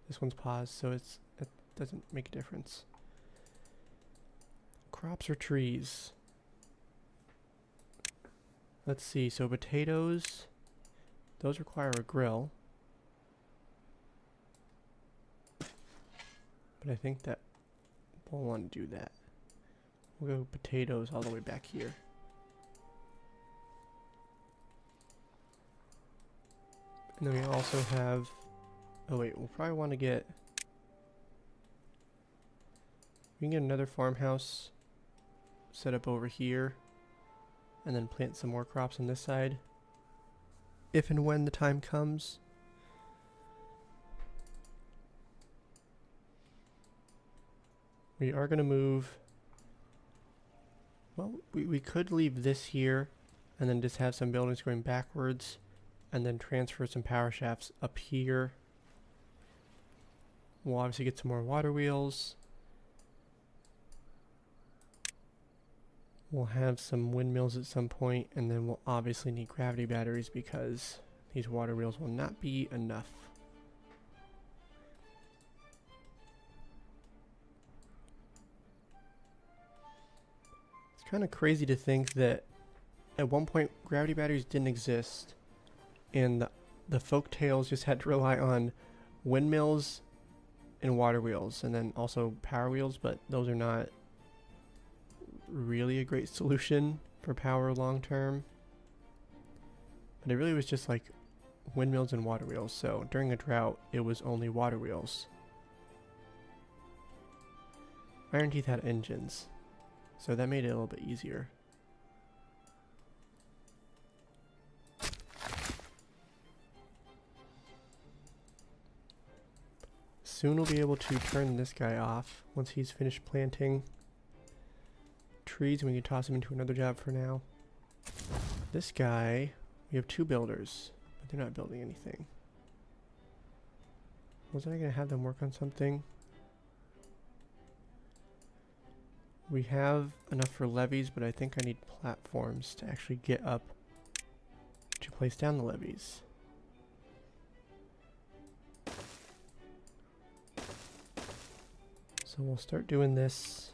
This one's paused, so it doesn't make a difference. Crops or trees? Let's see, so potatoes, those require a grill. But I think that we'll want to do that. We'll go potatoes all the way back here. And then we also have, oh wait, we'll probably want to get, we can get another farmhouse set up over here and then plant some more crops on this side if and when the time comes. We are going to move, well, we could leave this here and then just have some buildings going backwards and then transfer some power shafts up here. We'll obviously get some more water wheels. We'll have some windmills at some point, and then we'll obviously need gravity batteries because these water wheels will not be enough. It's kind of crazy to think that at one point gravity batteries didn't exist and the folk tales just had to rely on windmills and water wheels and then also power wheels, but those are not really a great solution for power long term. But it really was just like windmills and water wheels, so during a drought it was only water wheels. Iron Teeth had engines, so that made it a little bit easier. Soon we'll be able to turn this guy off once he's finished planting trees, and we can toss him into another job for now. This guy, we have 2 builders, but they're not building anything. Wasn't I going to have them work on something? We have enough for levees, but I think I need platforms to actually get up to place down the levees. So we'll start doing this.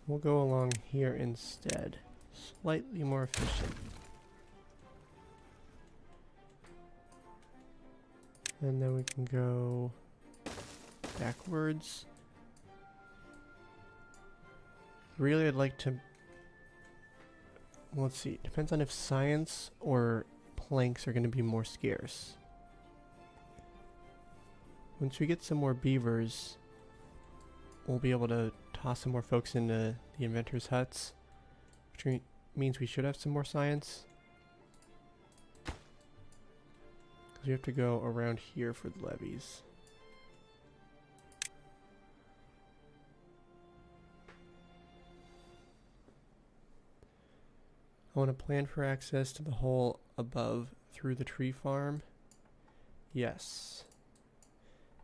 We'll go along here instead. Slightly more efficient. And then we can go backwards. Really, I'd like to... Well, let's see. Depends on if science or planks are going to be more scarce. Once we get some more beavers, we'll be able to toss some more folks into the inventors' huts, which means we should have some more science. Because we have to go around here for the levies. I want to plan for access to the hole above through the tree farm. Yes.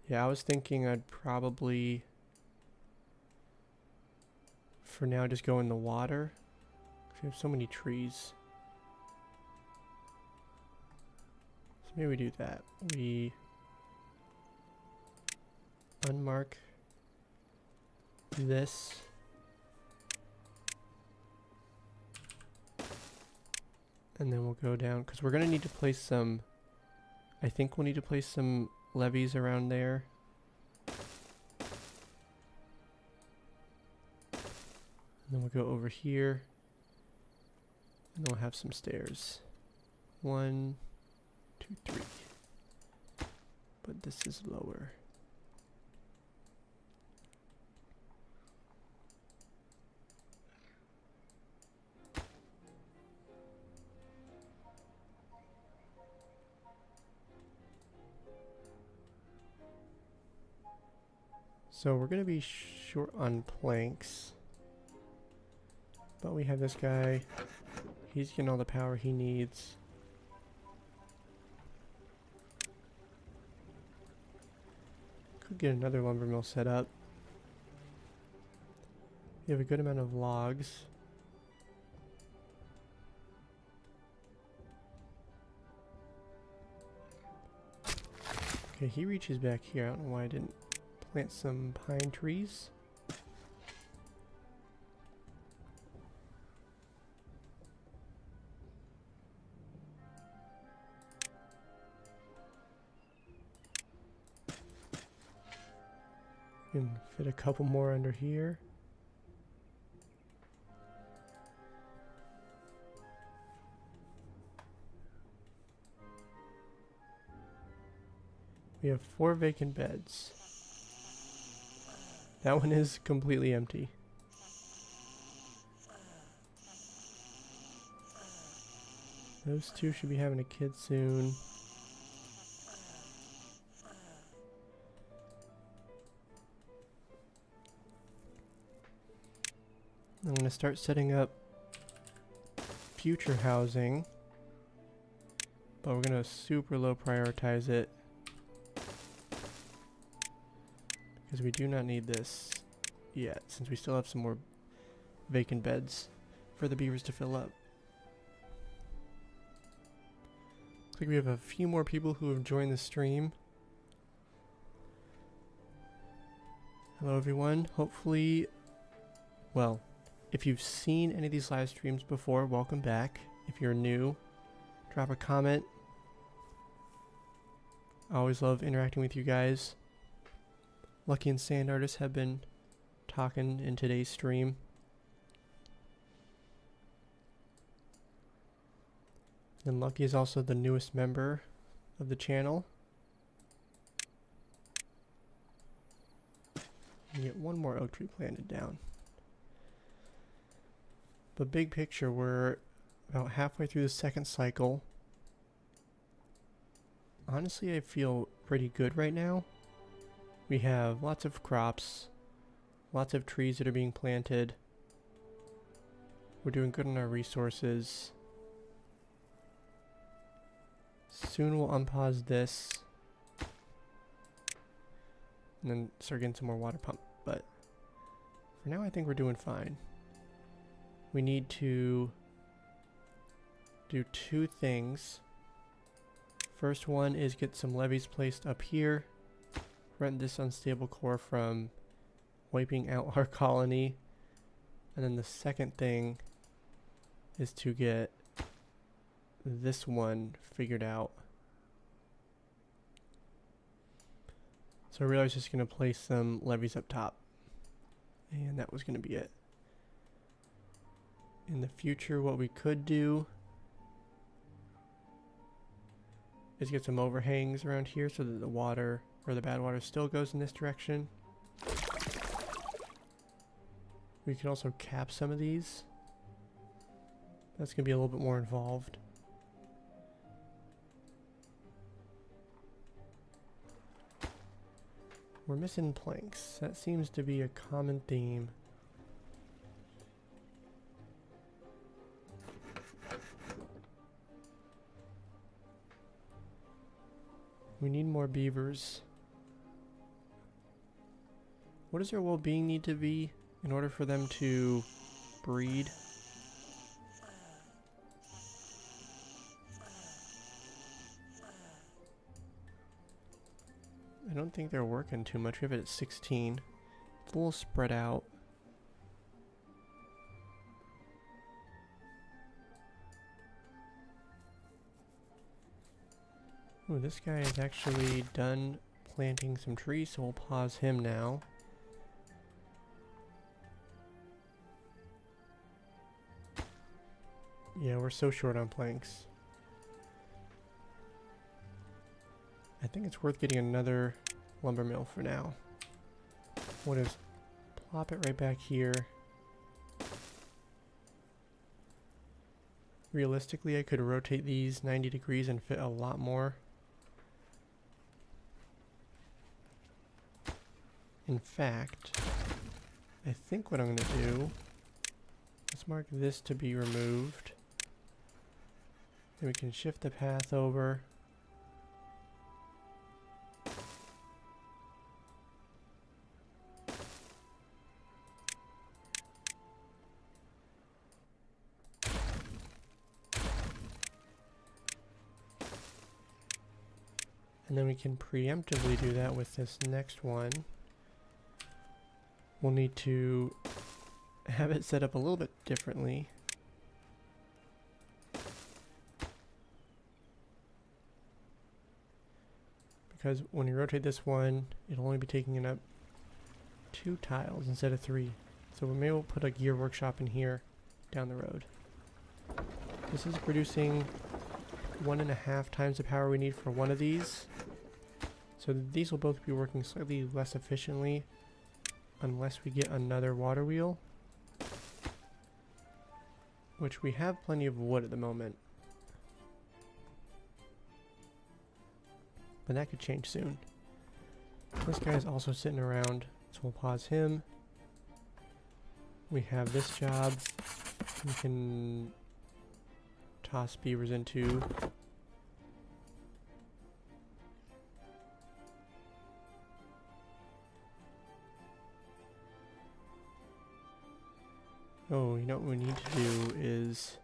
Yeah, I was thinking I'd probably, for now, just go in the water. Because we have so many trees. So maybe we do that. We unmark this. And then we'll go down, because we're going to need to place some, I think we'll need to place some levees around there. And then we'll go over here. And then we'll have some stairs. 1, 2, 3. But this is lower. So we're going to be short on planks. But we have this guy. He's getting all the power he needs. Could get another lumber mill set up. We have a good amount of logs. Okay, he reaches back here. I don't know why I didn't plant some pine trees. Can fit a couple more under here. We have 4 vacant beds. That one is completely empty. Those 2 should be having a kid soon. I'm going to start setting up future housing, but we're going to super low prioritize it because we do not need this yet, since we still have some more vacant beds for the beavers to fill up. Looks like we have a few more people who have joined the stream. Hello everyone. Hopefully, well, if you've seen any of these live streams before, welcome back. If you're new, drop a comment. I always love interacting with you guys. Lucky and Sand Artist have been talking in today's stream. And Lucky is also the newest member of the channel. And get one more oak tree planted down. But big picture, we're about halfway through the second cycle. Honestly, I feel pretty good right now. We have lots of crops, lots of trees that are being planted. We're doing good on our resources. Soon we'll unpause this and then start getting some more water pump. But for now, I think we're doing fine. We need to do 2 things. First one is get some levees placed up here. Prevent this unstable core from wiping out our colony. And then the second thing is to get this one figured out. So I really was just going to place some levees up top. And that was going to be it. In the future, what we could do is get some overhangs around here so that the water, or the bad water, still goes in this direction. We can also cap some of these. That's going to be a little bit more involved. We're missing planks. That seems to be a common theme. We need more beavers. What does their well-being need to be in order for them to breed? I don't think they're working too much. We have it at 16. It's a little spread out. Ooh, this guy is actually done planting some trees, so we'll pause him now. Yeah, we're so short on planks. I think it's worth getting another lumber mill for now. We'll just plop it right back here. Realistically, I could rotate these 90 degrees and fit a lot more. In fact, I think what I'm going to do, let's mark this to be removed. Then we can shift the path over. And then we can preemptively do that with this next one. We'll need to have it set up a little bit differently. Because when you rotate this one, it'll only be taking up 2 tiles instead of 3. So maybe we'll put a gear workshop in here down the road. This is producing 1.5 times the power we need for one of these. So these will both be working slightly less efficiently unless we get another water wheel, which we have plenty of wood at the moment, but that could change soon. This guy is also sitting around, so we'll pause him. We have this job we can toss beavers into. Oh, you know what we need to do is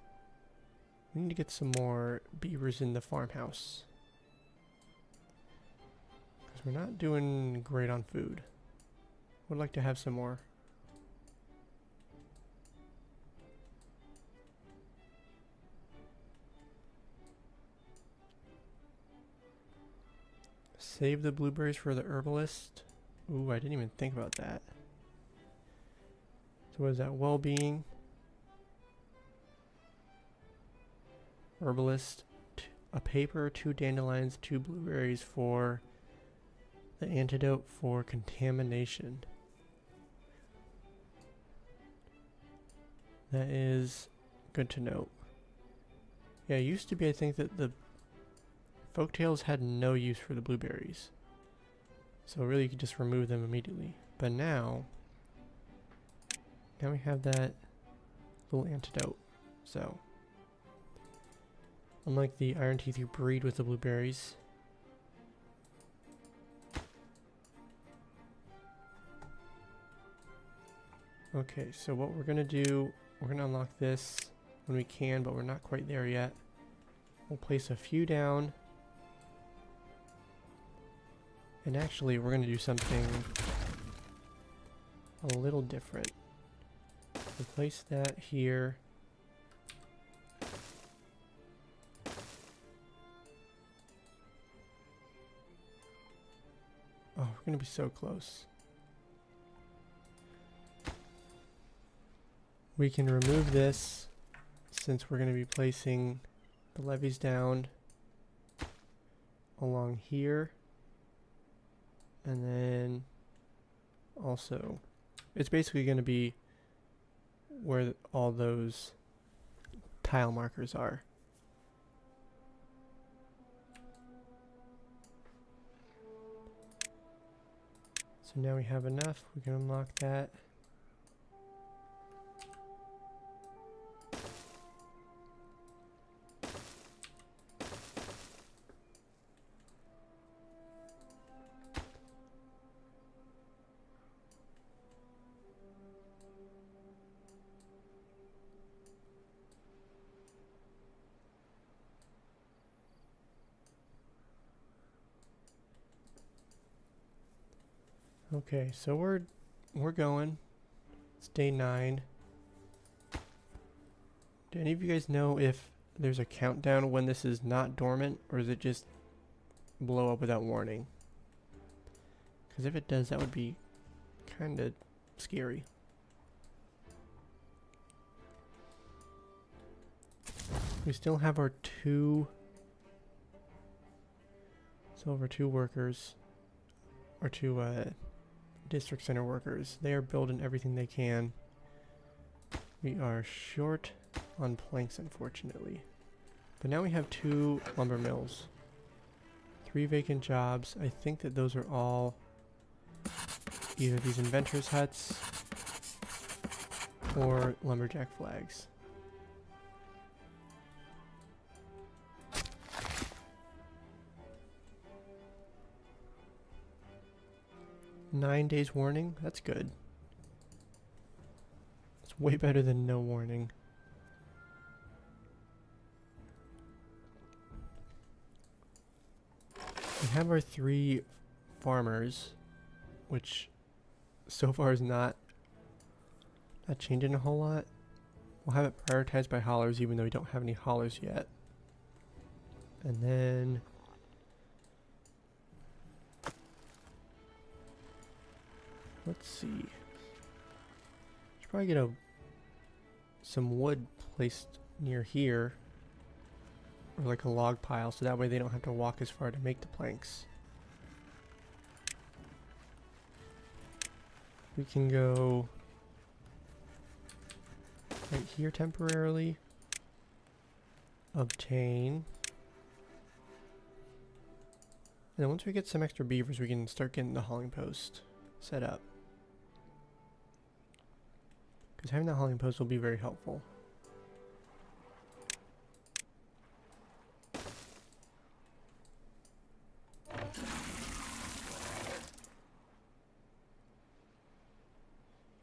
we need to get some more beavers in the farmhouse. Because we're not doing great on food. Would like to have some more. Save the blueberries for the herbalist. Ooh, I didn't even think about that. So what is that? Well-being. Herbalist. A paper, 2 dandelions, 2 blueberries for the antidote for contamination. That is good to note. Yeah, it used to be, I think, that the folktales had no use for the blueberries. So really you could just remove them immediately. But now we have that little antidote. So unlike the iron teeth, you breed with the blueberries. Okay, so what we're gonna do, we're gonna unlock this when we can, but we're not quite there yet. We'll place a few down. And actually, we're gonna do something a little different. Replace that here. Oh, we're gonna be so close. We can remove this since we're gonna be placing the levees down along here. And then also, it's basically gonna be where all those tile markers are. So now we have enough, we can unlock that. Okay, so we're going. It's day 9. Do any of you guys know if there's a countdown when this is not dormant, or does it just blow up without warning? Because if it does, that would be kind of scary. We still have our 2 workers, or 2 district center workers. They are building everything they can. We are short on planks, unfortunately. But now we have 2 lumber mills. 3 vacant jobs. I think that those are all either these inventors' huts or lumberjack flags. Nine days warning? That's good. It's way better than no warning. We have our 3 farmers, which so far is not changing a whole lot. We'll have it prioritized by haulers even though we don't have any haulers yet. And then let's see. Should probably get some wood placed near here, or like a log pile, so that way they don't have to walk as far to make the planks. We can go right here temporarily. Obtain. And then once we get some extra beavers, we can start getting the hauling post set up. Because having that hauling post will be very helpful.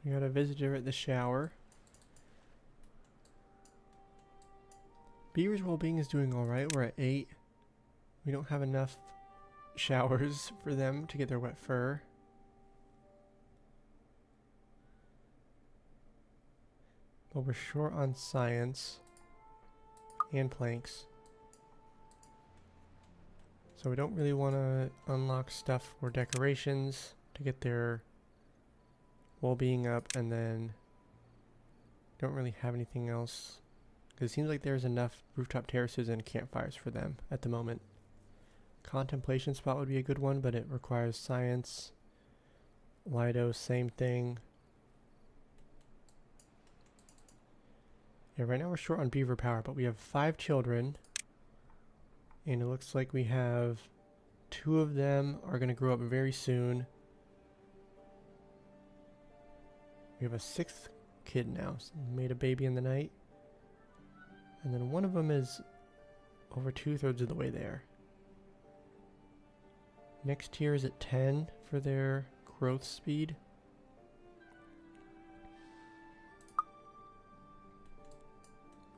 We got a visitor at the shower. Beaver's well-being is doing alright. We're at 8. We don't have enough showers for them to get their wet fur. But we're short on science and planks. So we don't really want to unlock stuff for decorations to get their well-being up, and then don't really have anything else. Because it seems like there's enough rooftop terraces and campfires for them at the moment. Contemplation spot would be a good one, but it requires science. Lido, same thing. Yeah, right now we're short on beaver power, but we have 5 children. And it looks like we have 2 of them are going to grow up very soon. We have a 6th kid now. So made a baby in the night. And then one of them is over 2/3 of the way there. Next tier is at 10 for their growth speed.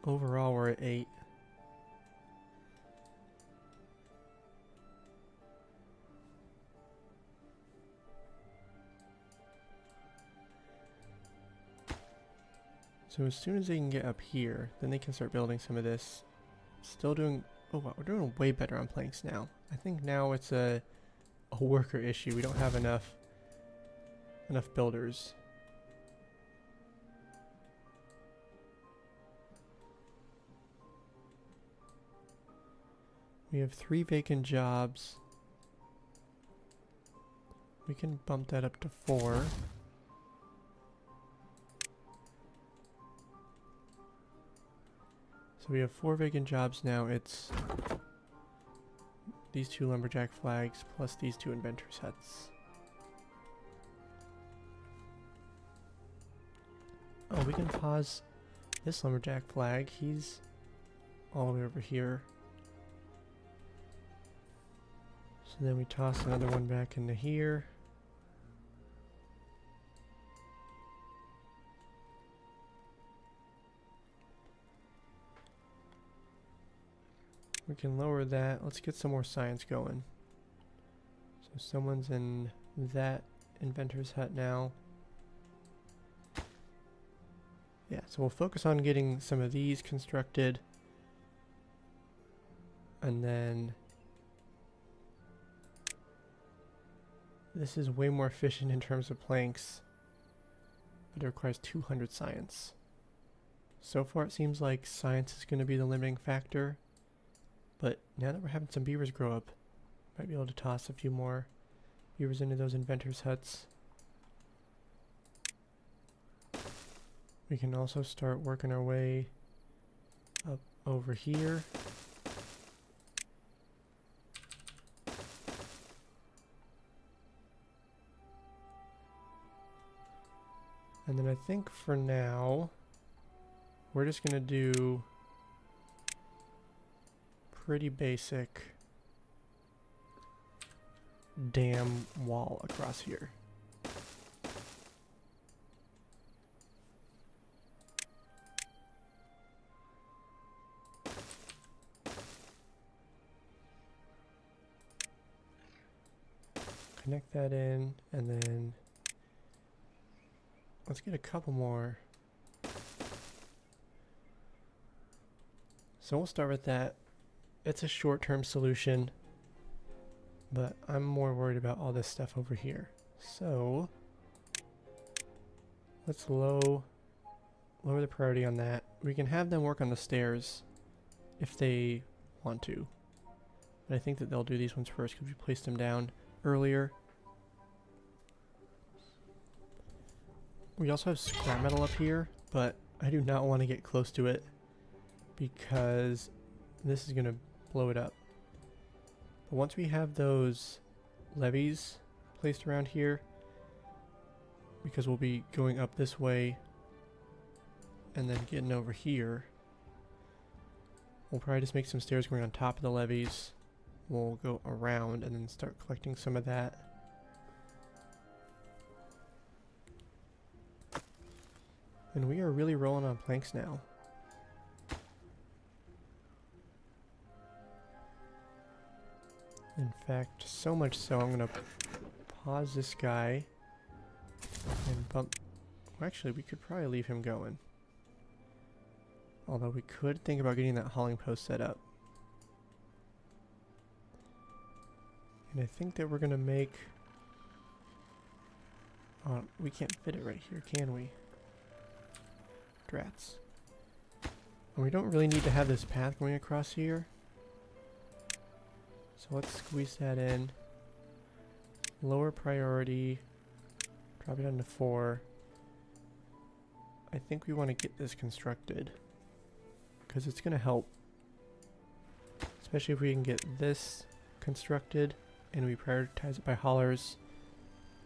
Overall, we're at 8. So as soon as they can get up here, then they can start building some of this. Still doing, oh wow, we're doing way better on planks now. I think now it's a worker issue. We don't have enough builders. We have 3 vacant jobs. We can bump that up to 4. So we have 4 vacant jobs now. It's these 2 lumberjack flags plus these 2 inventors' huts. Oh, we can pause this lumberjack flag. He's all the way over here. So then we toss another one back into here. We can lower that. Let's get some more science going. So someone's in that inventor's hut now. Yeah, so we'll focus on getting some of these constructed. And then this is way more efficient in terms of planks, but it requires 200 science. So far it seems like science is going to be the limiting factor, but now that we're having some beavers grow up, might be able to toss a few more beavers into those inventors' huts. We can also start working our way up over here. And then I think for now, we're just going to do pretty basic dam wall across here. Connect that in, and then let's get a couple more. So we'll start with that. It's a short-term solution, but I'm more worried about all this stuff over here. So let's lower the priority on that. We can have them work on the stairs if they want to, but I think that they'll do these ones first because we placed them down earlier. We also have scrap metal up here, but I do not want to get close to it because this is going to blow it up. But once we have those levees placed around here, because we'll be going up this way and then getting over here, we'll probably just make some stairs going on top of the levees. We'll go around and then start collecting some of that. And we are really rolling on planks now. In fact, so much so I'm going to pause this guy and bump. Well, actually, we could probably leave him going. Although we could think about getting that hauling post set up. And I think that we're going to make... we can't fit it right here, can we? Drats. And we don't really need to have this path going across here. So let's squeeze that in. Lower priority. Drop it down to 4. I think we want to get this constructed, because it's going to help. Especially if we can get this constructed and we prioritize it by haulers.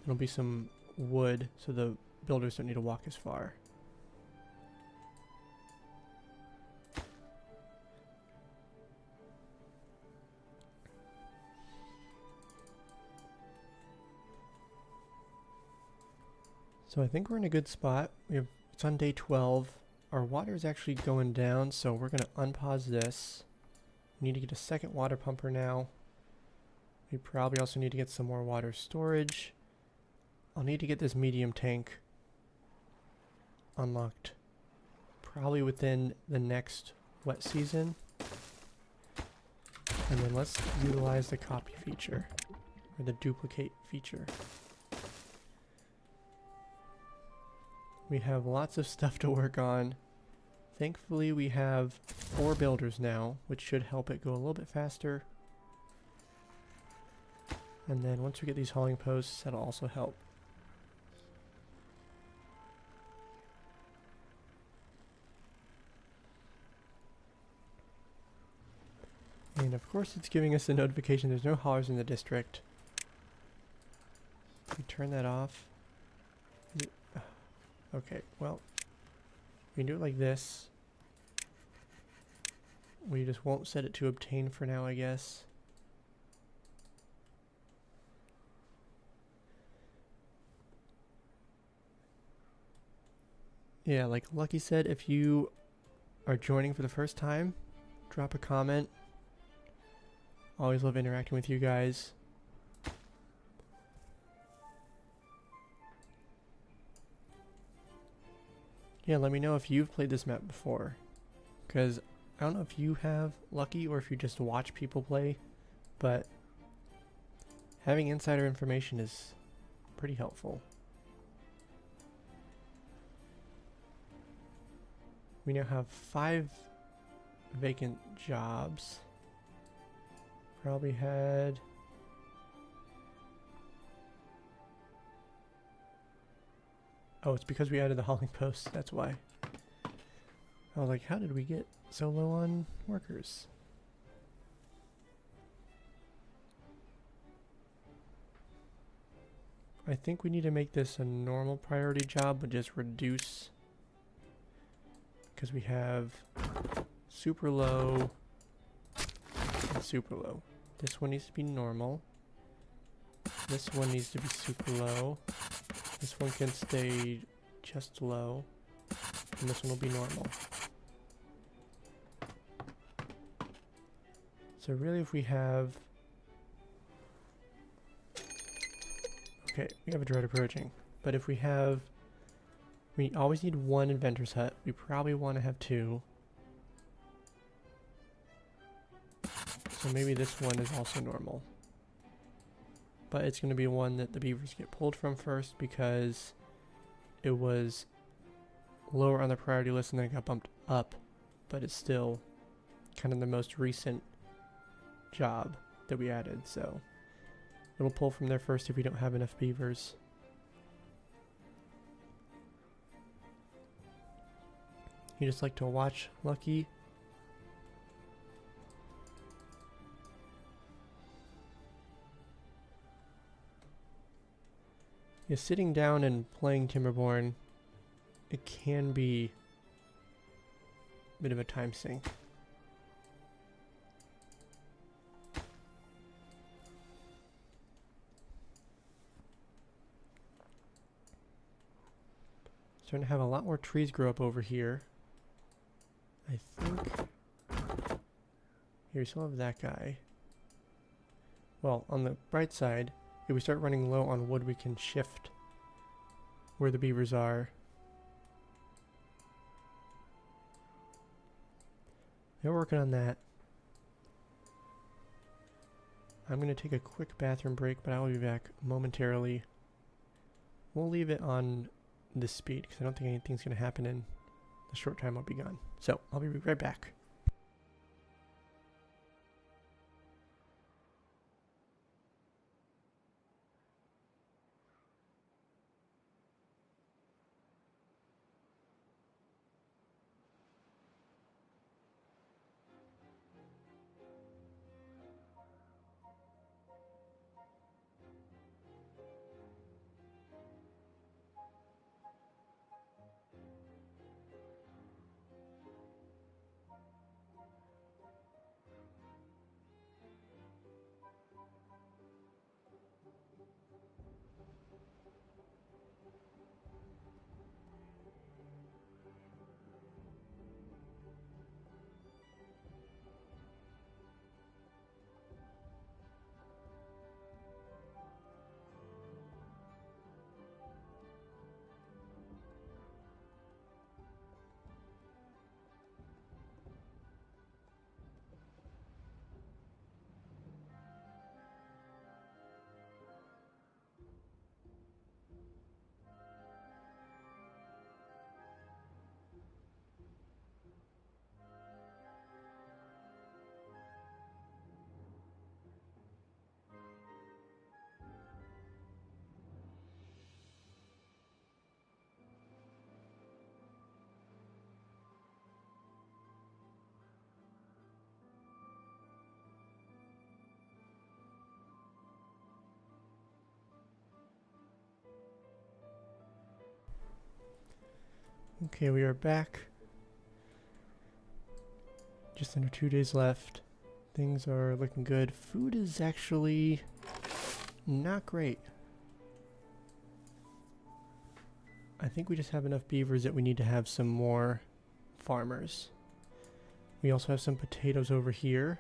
There'll be some wood so the builders don't need to walk as far. So I think we're in a good spot. It's on day 12. Our water is actually going down, so we're going to unpause this. We need to get a second water pumper now. We probably also need to get some more water storage. I'll need to get this medium tank unlocked probably within the next wet season. And then let's utilize the copy feature, or the duplicate feature. We have lots of stuff to work on. Thankfully we have 4 builders now, which should help it go a little bit faster. And then once we get these hauling posts, that'll also help. And of course it's giving us a notification there's no haulers in the district. We turn that off. Okay, well, we can do it like this. We just won't set it to obtain for now, I guess. Yeah, like Lucky said, if you are joining for the first time, drop a comment. Always love interacting with you guys. Yeah, let me know if you've played this map before. Because I don't know if you have, Lucky, or if you just watch people play. But having insider information is pretty helpful. We now have 5 vacant jobs. Probably had... Oh, it's because we added the hauling posts, that's why. I was like, how did we get so low on workers? I think we need to make this a normal priority job, but just reduce, because we have super low and super low. This one needs to be normal. This one needs to be super low. This one can stay just low, and this one will be normal. So really if we have... Okay, we have a drought approaching, but if we have... We always need 1 inventor's hut. We probably want to have 2. So maybe this one is also normal. But it's going to be one that the beavers get pulled from first because it was lower on the priority list and then it got bumped up. But it's still kind of the most recent job that we added. So it'll pull from there first if we don't have enough beavers. You just like to watch, Lucky? Yeah, sitting down and playing Timberborn, it can be a bit of a time sink. Starting to have a lot more trees grow up over here. I think... Here, we still have that guy. Well, on the bright side, if we start running low on wood, we can shift where the beavers are. They're working on that. I'm going to take a quick bathroom break, but I will be back momentarily. We'll leave it on this speed because I don't think anything's going to happen in the short time I'll be gone. So I'll be right back. Okay, we are back. Just under 2 days left. Things are looking good. Food is actually not great. I think we just have enough beavers that we need to have some more farmers. We also have some potatoes over here.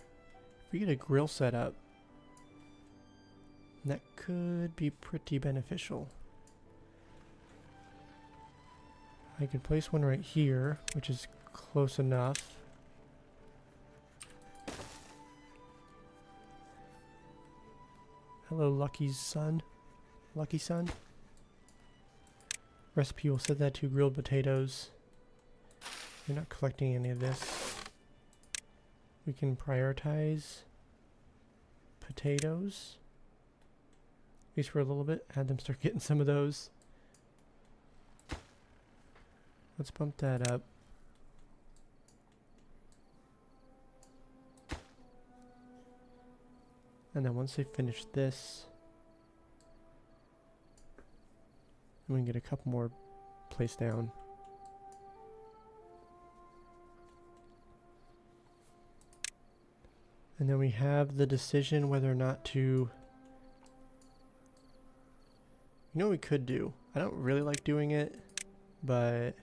If we get a grill set up, that could be pretty beneficial. I could place one right here, which is close enough. Hello, Lucky's son. Lucky son. Recipe will set that to grilled potatoes. We're not collecting any of this. We can prioritize potatoes. At least for a little bit. Have them start getting some of those. Let's bump that up. And then once they finish this, we can get a couple more placed down. And then we have the decision whether or not to... You know what we could do? I don't really like doing it, but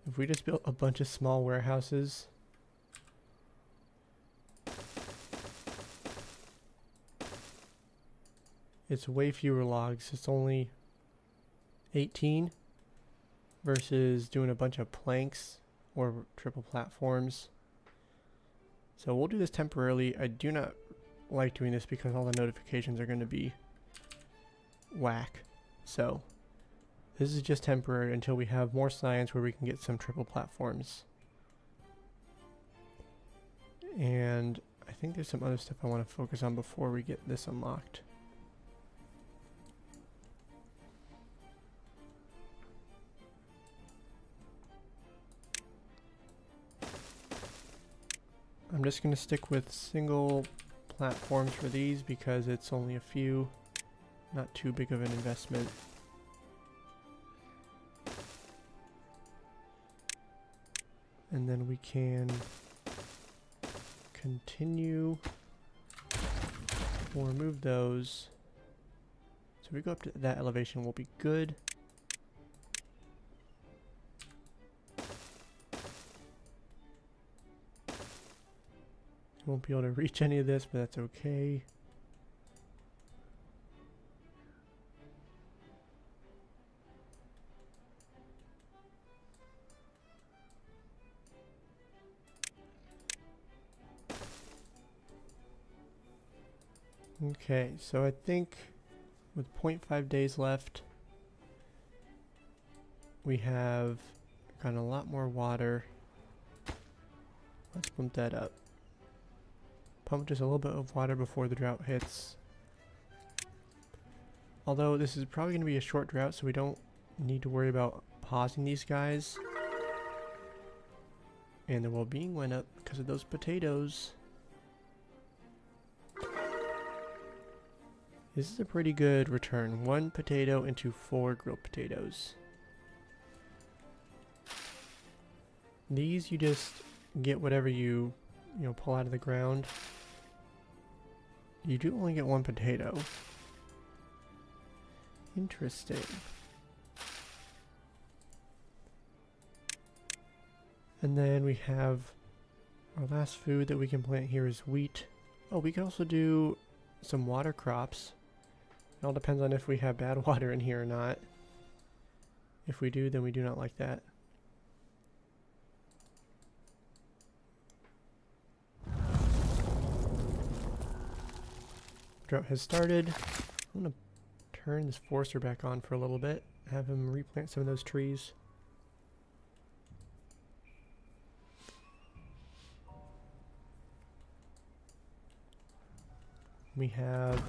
if we just built a bunch of small warehouses, it's way fewer logs. It's only 18 versus doing a bunch of planks or triple platforms. So we'll do this temporarily. I do not like doing this because all the notifications are going to be whack. So this is just temporary until we have more science where we can get some triple platforms. And I think there's some other stuff I want to focus on before we get this unlocked. I'm just going to stick with single platforms for these because it's only a few, not too big of an investment. And then we can continue or remove those. So if we go up to that elevation, we'll be good. Won't be able to reach any of this, but that's okay. Okay, so I think with 0.5 days left, we have gotten a lot more water. Let's bump that up. Pump just a little bit of water before the drought hits. Although this is probably going to be a short drought, so we don't need to worry about pausing these guys. And the well-being went up because of those potatoes. This is a pretty good return. 1 potato into 4 grilled potatoes. These you just get whatever you pull out of the ground. You do only get 1 potato. Interesting. And then we have our last food that we can plant here is wheat. Oh, we can also do some water crops. It all depends on if we have bad water in here or not. If we do, then we do not like that. Drought has started. I'm going to turn this forester back on for a little bit. Have him replant some of those trees. We have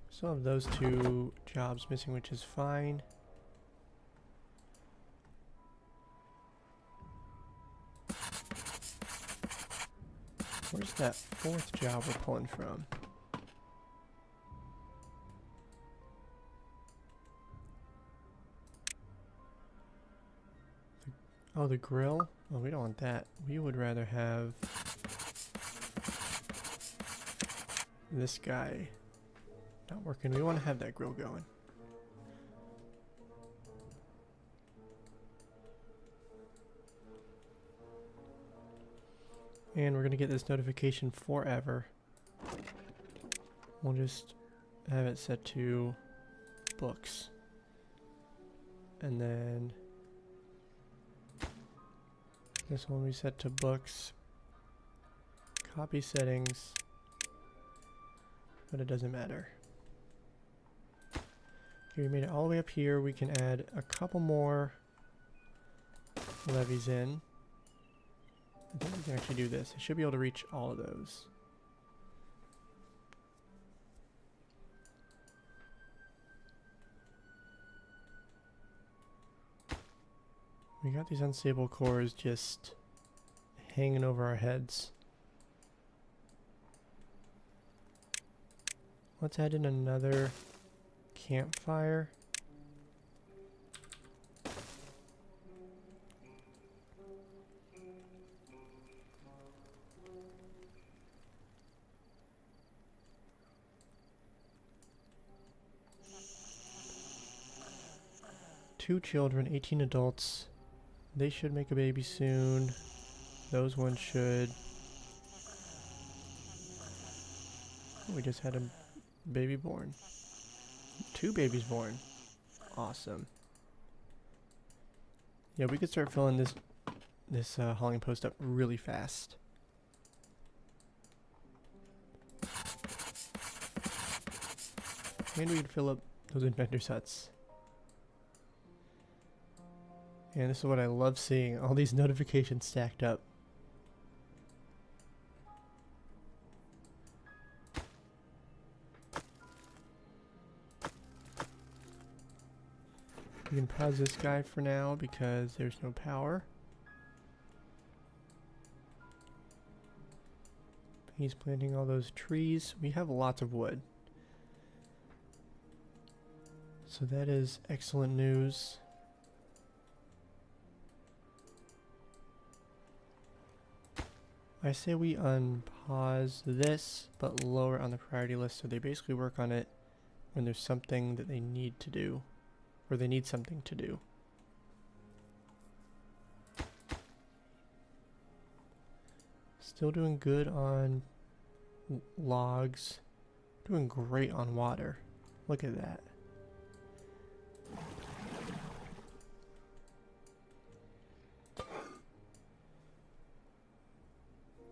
still have those 2 jobs missing, which is fine. Where's that 4th job we're pulling from? Oh, the grill? Oh, we don't want that. We would rather have this guy not working. We want to have that grill going. And we're going to get this notification forever. We'll just have it set to books. And then this one we set to books. Copy settings. But it doesn't matter. Okay, we made it all the way up here. We can add a couple more levies in. I think we can actually do this. I should be able to reach all of those. We got these unstable cores just hanging over our heads. Let's add in another campfire. Two children, 18 adults. They should make a baby soon. Those ones should. We just had a baby born. 2 babies born. Awesome. Yeah, we could start filling this hauling post up really fast. And we could fill up those inventors' huts. And this is what I love seeing, all these notifications stacked up. We can pause this guy for now because there's no power. He's planting all those trees. We have lots of wood. So that is excellent news. I say we unpause this, but lower on the priority list so they basically work on it when there's something that they need to do, or they need something to do. Still doing good on logs, doing great on water. Look at that.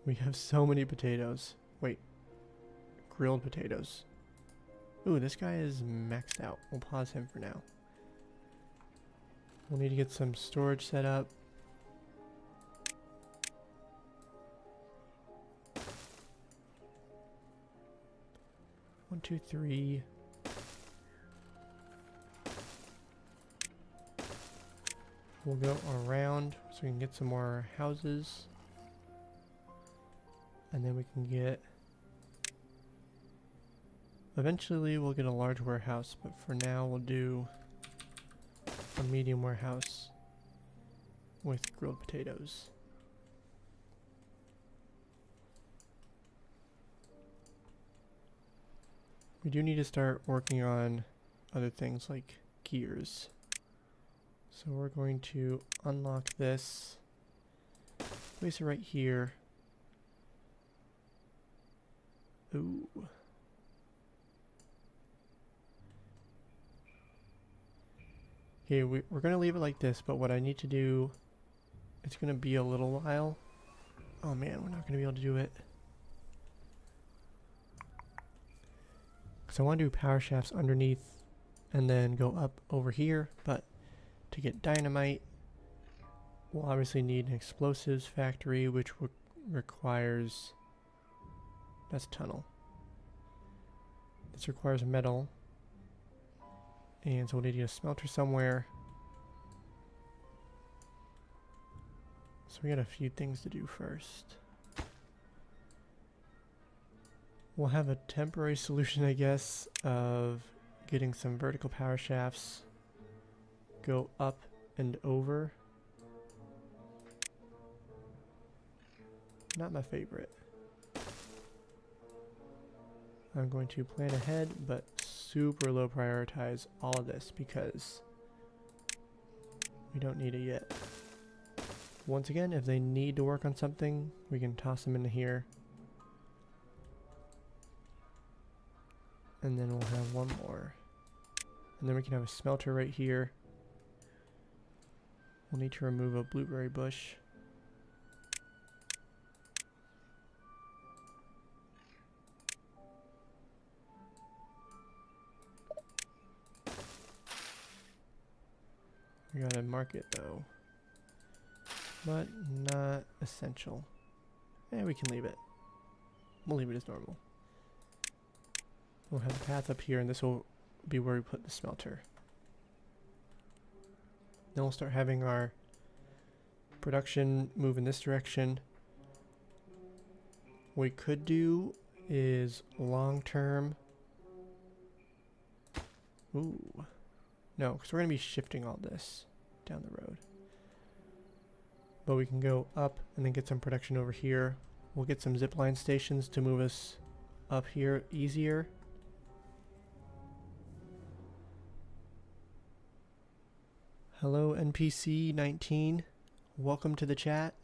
We have so many potatoes. Wait. Grilled potatoes. Ooh, this guy is maxed out. We'll pause him for now. We'll need to get some storage set up. One, two, three. We'll go around so we can get some more houses. And then we can get, eventually we'll get a large warehouse, but for now we'll do a medium warehouse with grilled potatoes. We do need to start working on other things like gears. So we're going to unlock this, place it right here. Ooh. Okay, we're going to leave it like this, but what I need to do, it's going to be a little while. Oh man, we're not going to be able to do it. Because I want to do power shafts underneath and then go up over here, but to get dynamite, we'll obviously need an explosives factory, which requires... That's a tunnel. This requires metal. And so we'll need to get a smelter somewhere. So we got a few things to do first. We'll have a temporary solution, I guess, of getting some vertical power shafts go up and over not my favorite. I'm going to plan ahead, but super low prioritize all of this because we don't need it yet. Once again, if they need to work on something, we can toss them into here. And then we'll have one more. And then we can have a smelter right here. We'll need to remove a blueberry bush. We gotta mark it though. But not essential. Yeah, we can leave it. We'll leave it as normal. We'll have a path up here, and this will be where we put the smelter. Then we'll start having our production move in this direction. What we could do is long term. Ooh. No, because we're going to be shifting all this down the road. But we can go up and then get some production over here. We'll get some zipline stations to move us up here easier. Hello NPC 19. Welcome to the chat.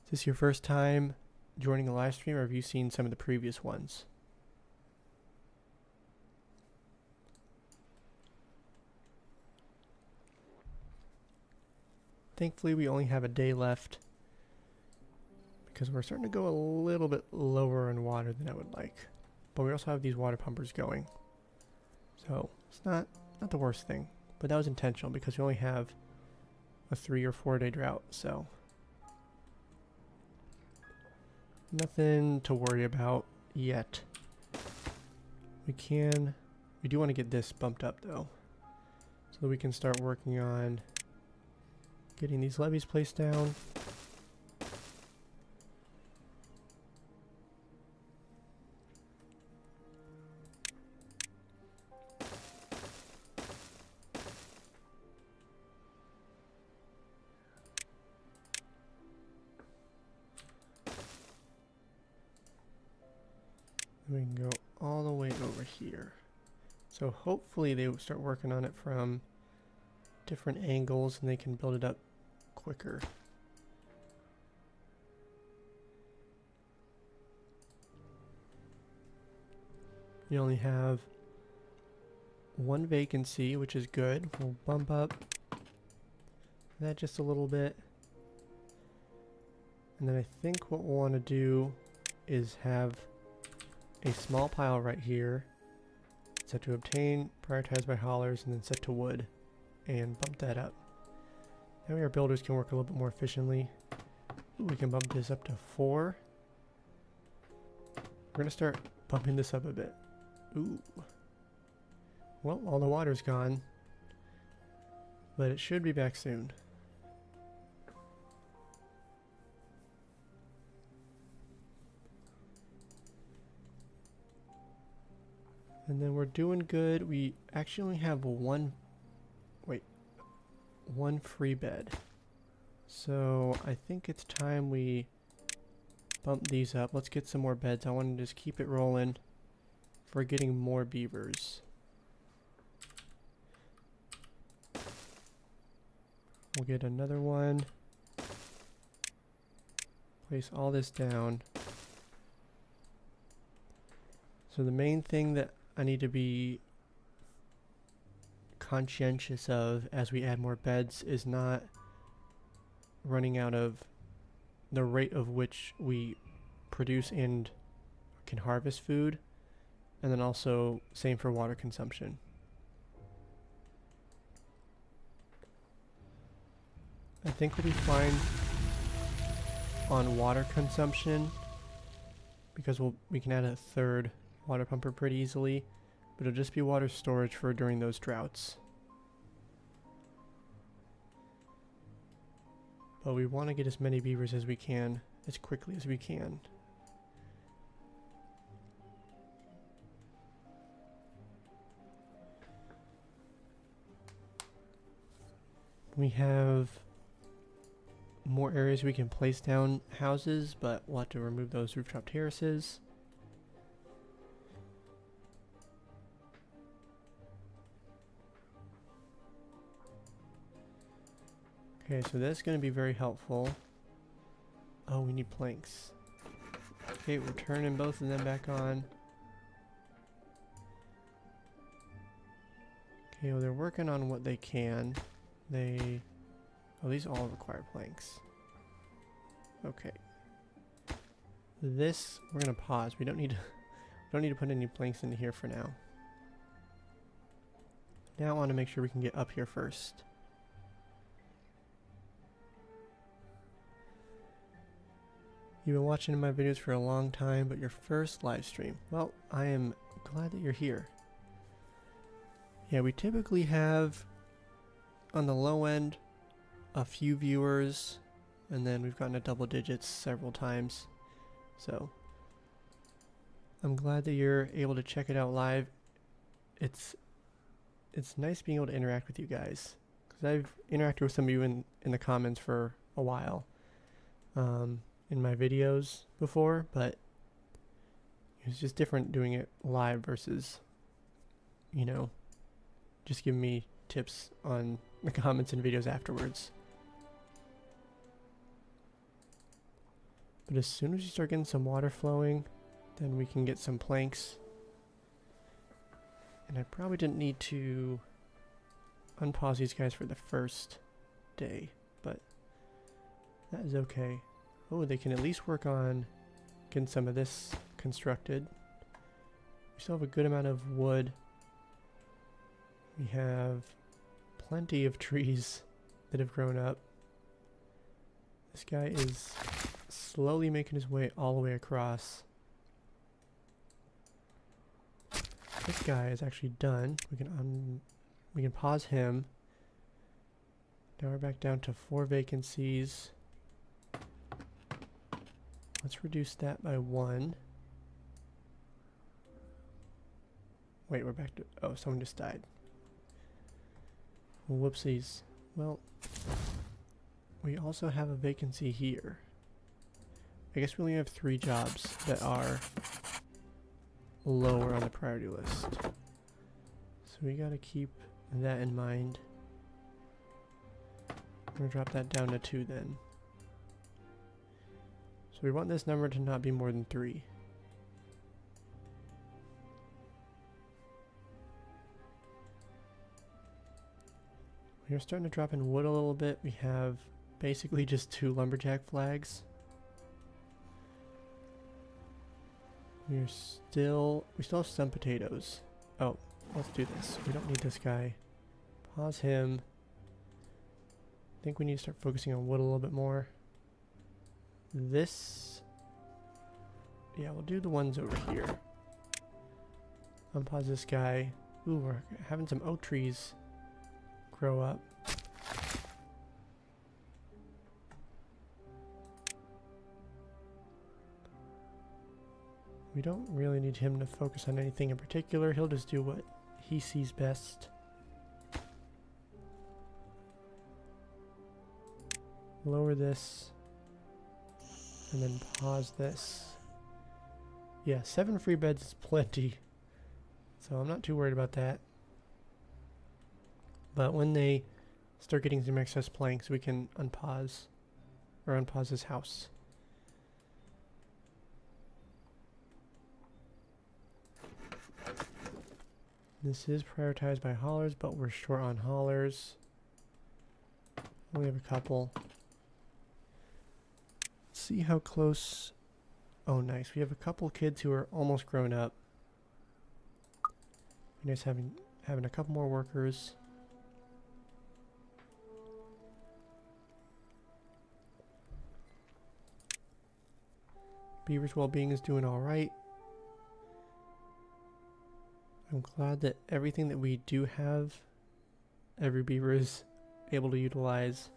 Is this your first time joining a live stream, or have you seen some of the previous ones? Thankfully, we only have a day left because we're starting to go a little bit lower in water than I would like. But we also have these water pumpers going. So it's not the worst thing. But that was intentional because we only have a 3 or 4 day drought, so nothing to worry about yet. We do want to get this bumped up though, so that we can start working on getting these levees placed down. We can go all the way over here. So hopefully they will start working on it from different angles and they can build it up quicker. We only have one vacancy, which is good. We'll bump up that just a little bit. And then I think what we'll want to do is have a small pile right here, set to obtain, prioritized by haulers, and then set to wood, and bump that up. That way our builders can work a little bit more efficiently. Ooh, we can bump this up to 4. We're going to start bumping this up a bit. Ooh. Well, all the water's gone, but it should be back soon. And then we're doing good. We actually only have one free bed. So I think it's time we bump these up. Let's get some more beds. I want to just keep it rolling for getting more beavers. We'll get another one. Place all this down. So the main thing that I need to be conscientious of as we add more beds is not running out of the rate of which we produce and can harvest food, and then also same for water consumption. I think we'll be fine on water consumption because we can add a 3rd water pumper pretty easily, but it'll just be water storage for during those droughts. But we want to get as many beavers as we can, as quickly as we can. We have more areas we can place down houses, but we'll have to remove those rooftop terraces. Okay, so that's going to be very helpful. Oh, we need planks. Okay, we're turning both of them back on. Okay, well they're working on what they can. Oh, these all require planks. Okay. This, we're gonna pause. We don't need to put any planks into here for now. Now I want to make sure we can get up here first. You've been watching my videos for a long time, but your first live stream. Well, I am glad that you're here. Yeah, we typically have, on the low end, a few viewers, and then we've gotten to double digits several times. So, I'm glad that you're able to check it out live. It's nice being able to interact with you guys, because I've interacted with some of you in the comments for a while. In my videos before, but it's just different doing it live versus, you know, just giving me tips on the comments and videos afterwards. But as soon as you start getting some water flowing, then we can get some planks. And I probably didn't need to unpause these guys for the first day, but that is okay. Oh, they can at least work on getting some of this constructed. We still have a good amount of wood. We have plenty of trees that have grown up. This guy is slowly making his way all the way across. This guy is actually done. We can pause him. Now we're back down to 4 vacancies. Let's reduce that by 1. Wait, we're back to... Oh, someone just died. Whoopsies. Well, we also have a vacancy here. I guess we only have 3 jobs that are lower on the priority list. So we gotta keep that in mind. I'm gonna drop that down to 2 then. So we want this number to not be more than 3. We're starting to drop in wood a little bit. We have basically just 2 lumberjack flags. We still have some potatoes. Oh, let's do this. We don't need this guy. Pause him. I think we need to start focusing on wood a little bit more. This, yeah, we'll do the ones over here. Unpause this guy. Ooh, we're having some oak trees grow up. We don't really need him to focus on anything in particular. He'll just do what he sees best. Lower this. And then pause this. Yeah, 7 free beds is plenty. So I'm not too worried about that. But when they start getting some excess planks, we can unpause. Or unpause this house. This is prioritized by haulers, but we're short on haulers. We have a couple. See how close. Oh, nice. We have a couple kids who are almost grown up. Nice having a couple more workers. Beaver's well-being is doing all right. I'm glad that everything that we do have, every beaver is able to utilize.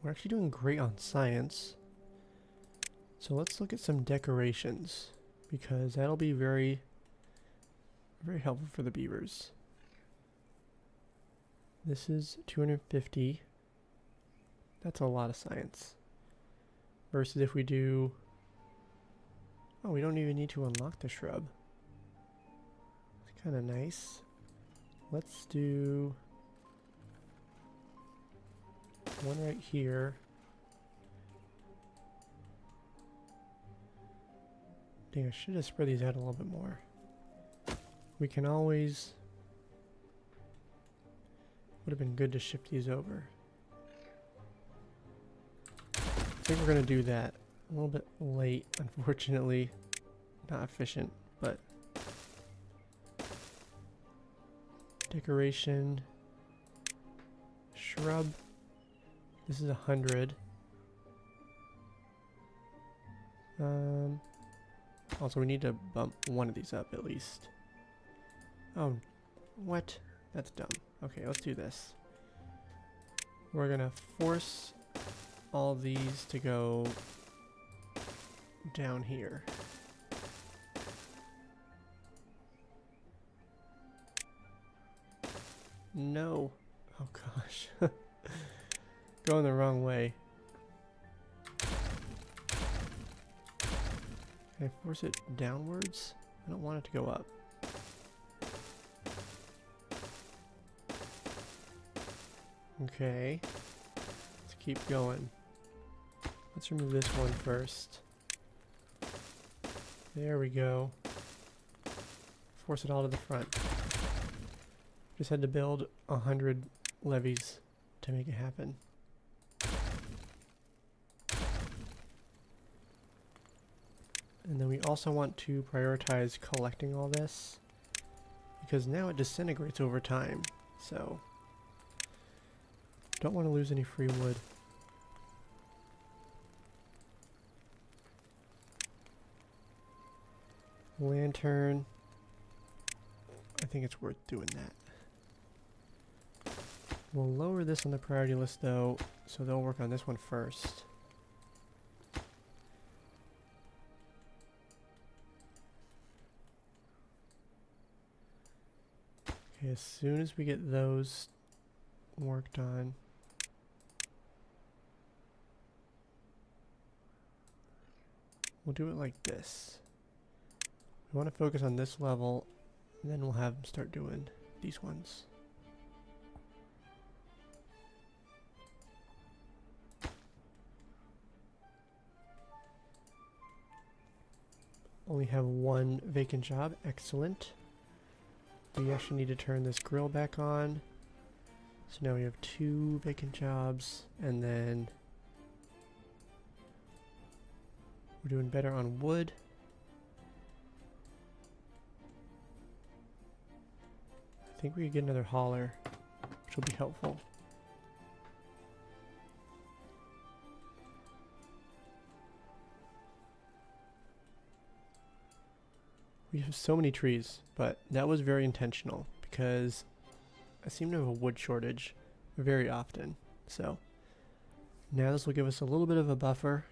We're actually doing great on science. So let's look at some decorations, because that'll be very, very helpful for the beavers. This is 250. That's a lot of science. Versus if we do... Oh, we don't even need to unlock the shrub. It's kind of nice. Let's do one right here. Dang, I should have spread these out a little bit more. We can always... Would have been good to shift these over. I think we're going to do that. A little bit late, unfortunately. Not efficient, but... Decoration. Shrub. This is 100. Also, we need to bump one of these up at least. Oh, what? That's dumb. Okay, let's do this. We're gonna force all these to go down here. No. Oh gosh. Going the wrong way. Can I force it downwards? I don't want it to go up. Okay. Let's keep going. Let's remove this one first. There we go. Force it all to the front. Just had to build 100 levees to make it happen. And then we also want to prioritize collecting all this, because now it disintegrates over time, so don't want to lose any free wood. Lantern. I think it's worth doing that. We'll lower this on the priority list though, so they'll work on this one first. Okay, as soon as we get those worked on, we'll do it like this. We want to focus on this level, and then we'll have them start doing these ones. Only have one vacant job. Excellent. We actually need to turn this grill back on. So now we have 2 vacant jobs, and then we're doing better on wood. I think we could get another hauler, which will be helpful. We have so many trees, but that was very intentional because I seem to have a wood shortage very often. So now this will give us a little bit of a buffer.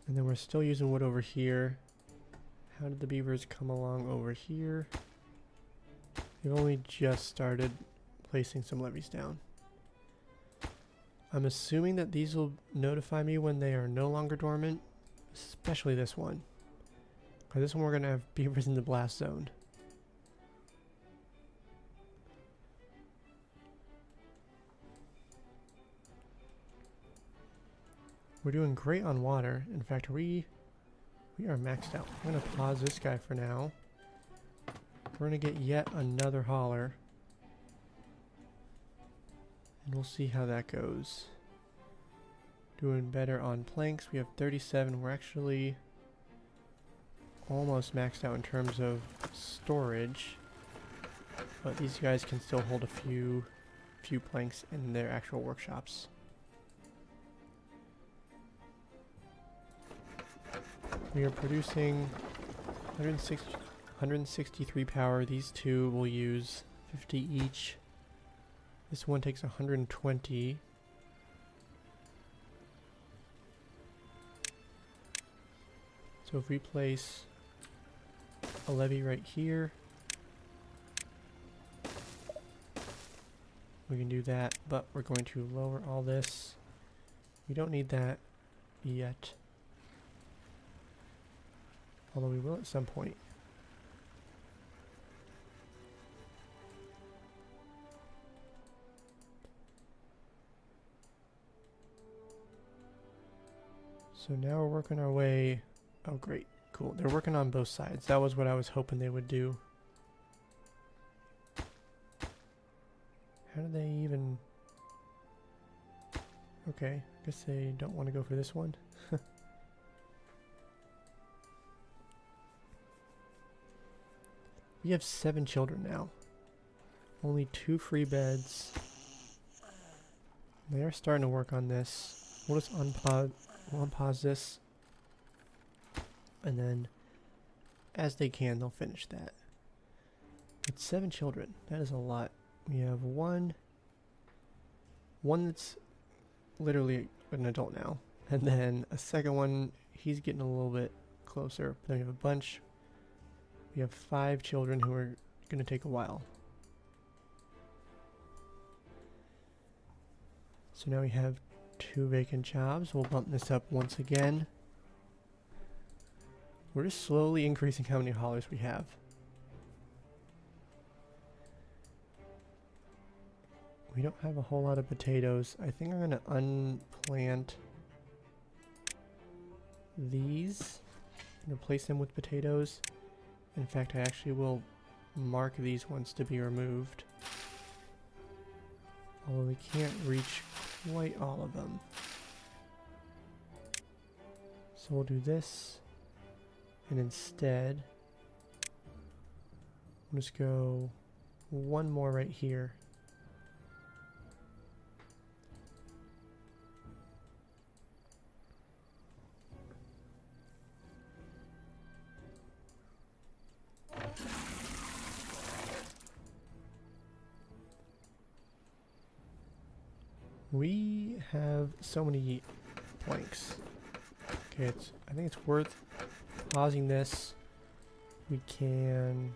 And then we're still using wood over here. How did the beavers come along over here? They've only just started placing some levees down. I'm assuming that these will notify me when they are no longer dormant, especially this one. Because this one we're going to have beavers in the blast zone. We're doing great on water. In fact, we are maxed out. I'm going to pause this guy for now. We're going to get yet another hauler. And we'll see how that goes. Doing better on planks. We have 37. We're actually almost maxed out in terms of storage. But these guys can still hold a few planks in their actual workshops. We are producing 163 power. These two will use 50 each. This one takes 120. So if we place a levee right here, We can do that, but we're going to lower all this. We don't need that yet. Although we will at some point. So now we're working our way. Oh, great. Cool. They're working on both sides. That was what I was hoping they would do. How do they even... Okay, I guess they don't want to go for this one. We have 7 children now. Only 2 free beds. They are starting to work on this. We'll just unpause this. And then, as they can, they'll finish that. It's 7 children. That is a lot. We have one that's literally an adult now. And then a second one, he's getting a little bit closer. Then we have a bunch. We have 5 children who are going to take a while. So now we have 2 vacant jobs. We'll bump this up once again. We're just slowly increasing how many haulers we have. We don't have a whole lot of potatoes. I think I'm going to unplant these and replace them with potatoes. In fact, I actually will mark these ones to be removed. Although we can't reach quite all of them. So we'll do this. And instead, we'll just go one more right here. We have so many planks. Okay, I think it's worth pausing this. We can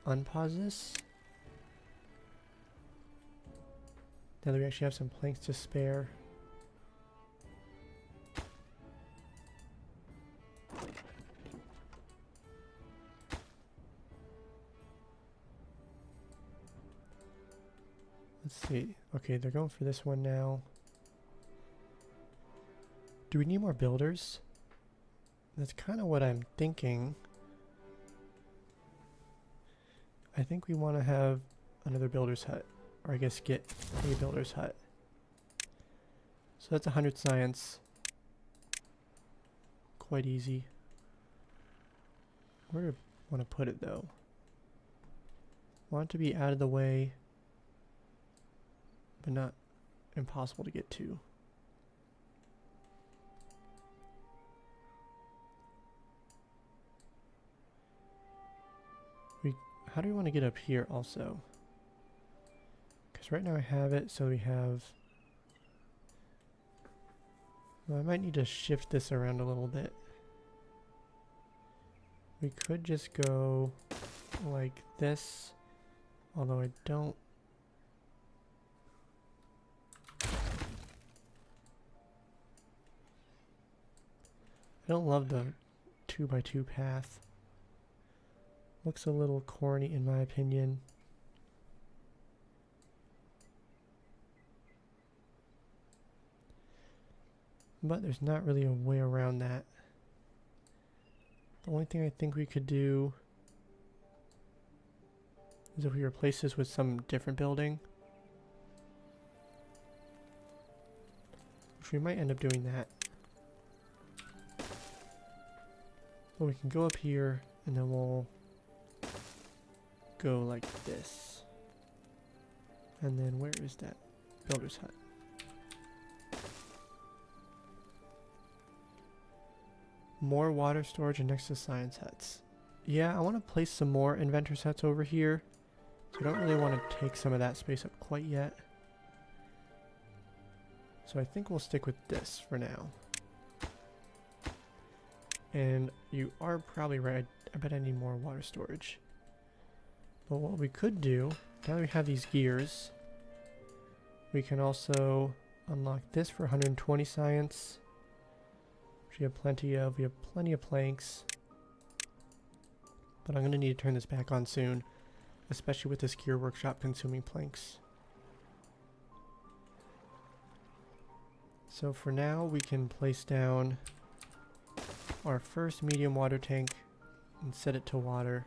unpause this. Now that we actually have some planks to spare. Let's see. Okay, they're going for this one now. Do we need more builders? That's kind of what I'm thinking. I think we want to have another builder's hut. Or I guess get a builder's hut. So that's 100 science. Quite easy. Where do I want to put it though? Want it to be out of the way, but not impossible to get to. How do we want to get up here also? Because right now I have it, so we have... Well, I might need to shift this around a little bit. We could just go like this, although I don't... I don't love the 2x2 path. Looks a little corny in my opinion. But there's not really a way around that. The only thing I think we could do is if we replace this with some different building. Which we might end up doing that. But we can go up here and then we'll go like this. And then where is that builder's hut? More water storage and next to science huts. Yeah, I want to place some more inventor's huts over here. So I don't really want to take some of that space up quite yet. So I think we'll stick with this for now. And you are probably right. I bet I need more water storage. But what we could do, now that we have these gears, We can also unlock this for 120 science, which we have plenty of. We have plenty of planks. But I'm going to need to turn this back on soon, especially with this gear workshop consuming planks. So for now, we can place down our first medium water tank and set it to water.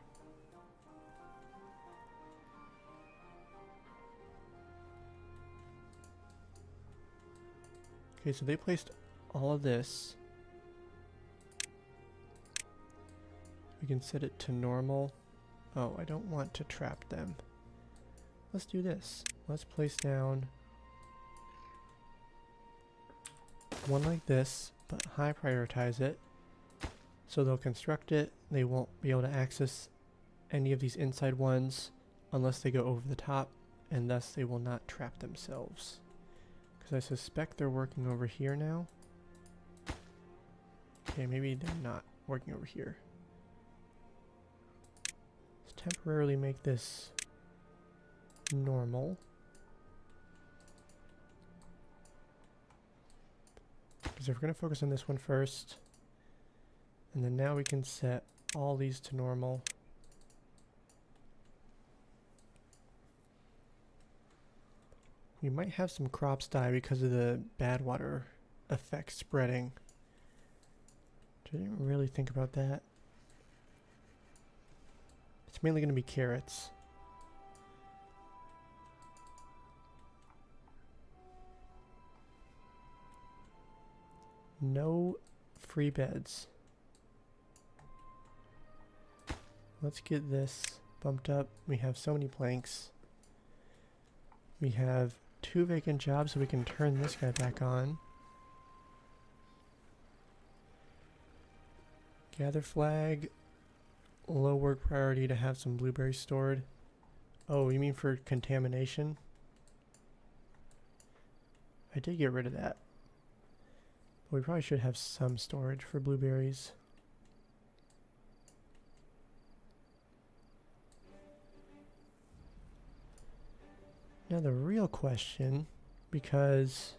Okay, so they placed all of this. We can set it to normal. Oh, I don't want to trap them. Let's do this. Let's place down one like this, but high prioritize it. So they'll construct it. They won't be able to access any of these inside ones unless they go over the top, and thus they will not trap themselves. Because I suspect they're working over here now. Okay, maybe they're not working over here. Let's temporarily make this normal. Because if we're going to focus on this one first, and then now we can set all these to normal. We might have some crops die because of the bad water effect spreading. I didn't really think about that. It's mainly going to be carrots. No free beds. Let's get this bumped up. We have so many planks. We have 2 vacant jobs, so we can turn this guy back on. Gather flag. Low work priority to have some blueberries stored. Oh, you mean for contamination? I did get rid of that. But we probably should have some storage for blueberries. Now the real question, because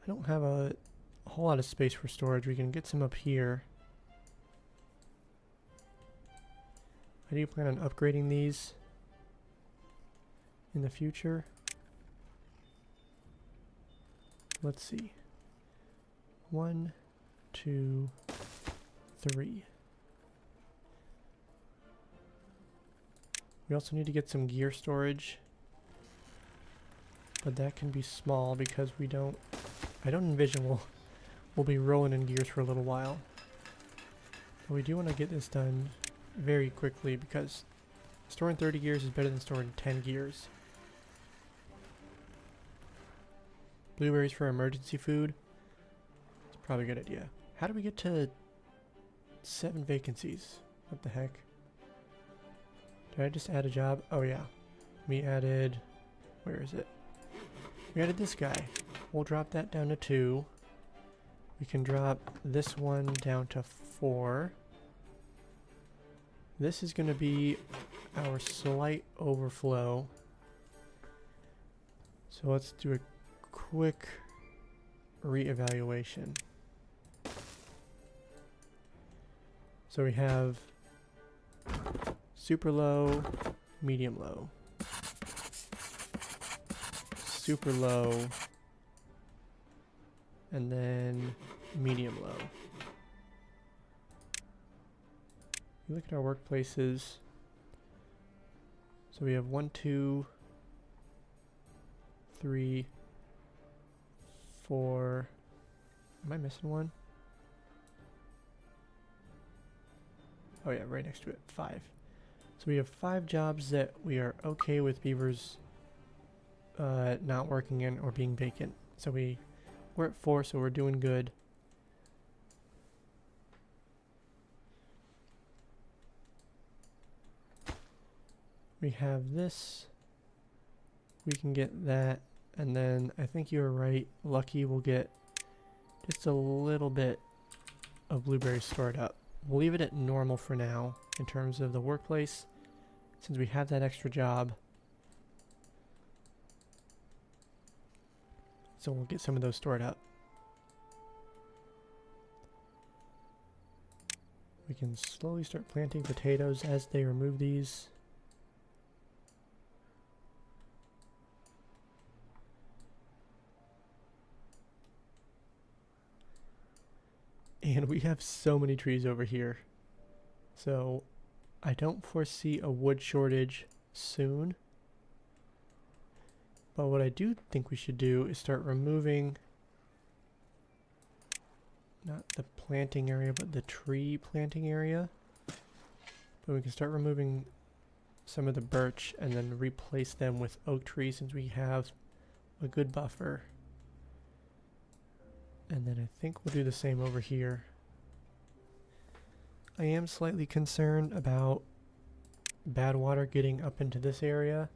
I don't have a whole lot of space for storage, we can get some up here. I do plan on upgrading these in the future. Let's see. 1, 2, 3. We also need to get some gear storage, but that can be small because I don't envision we'll be rolling in gears for a little while. But we do want to get this done very quickly because storing 30 gears is better than storing 10 gears. Blueberries for emergency food. It's probably a good idea. How do we get to 7 vacancies? What the heck? Did I just add a job? Oh yeah. We added... Where is it? We added this guy. We'll drop that down to 2. We can drop this one down to 4. This is going to be our slight overflow. So let's do a quick reevaluation. So we have super low, medium low, super low, and then medium low. You look at our workplaces. So we have 1, 2, 3, 4. Am I missing one? Oh yeah, right next to it. 5. So we have 5 jobs that we are okay with beavers not working in or being vacant. So we're at 4, so we're doing good. We have this. We can get that. And then I think you were right. Lucky will get just a little bit of blueberries stored up. We'll leave it at normal for now in terms of the workplace, since we have that extra job. So we'll get some of those stored up. We can slowly start planting potatoes as they remove these. And we have so many trees over here. So I don't foresee a wood shortage soon. But what I do think we should do is start removing, not the planting area, but the tree planting area. But we can start removing some of the birch and then replace them with oak trees since we have a good buffer. And then I think we'll do the same over here. I am slightly concerned about bad water getting up into this area,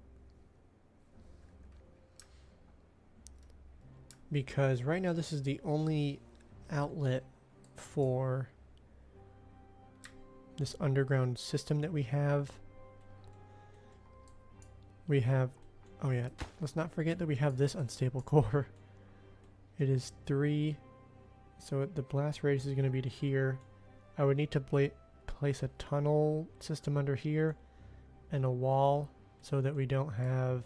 because right now this is the only outlet for this underground system that we have. We have, oh yeah, let's not forget that we have this unstable core. It is 3, so the blast radius is going to be to here. I would need to place a tunnel system under here and a wall so that we don't have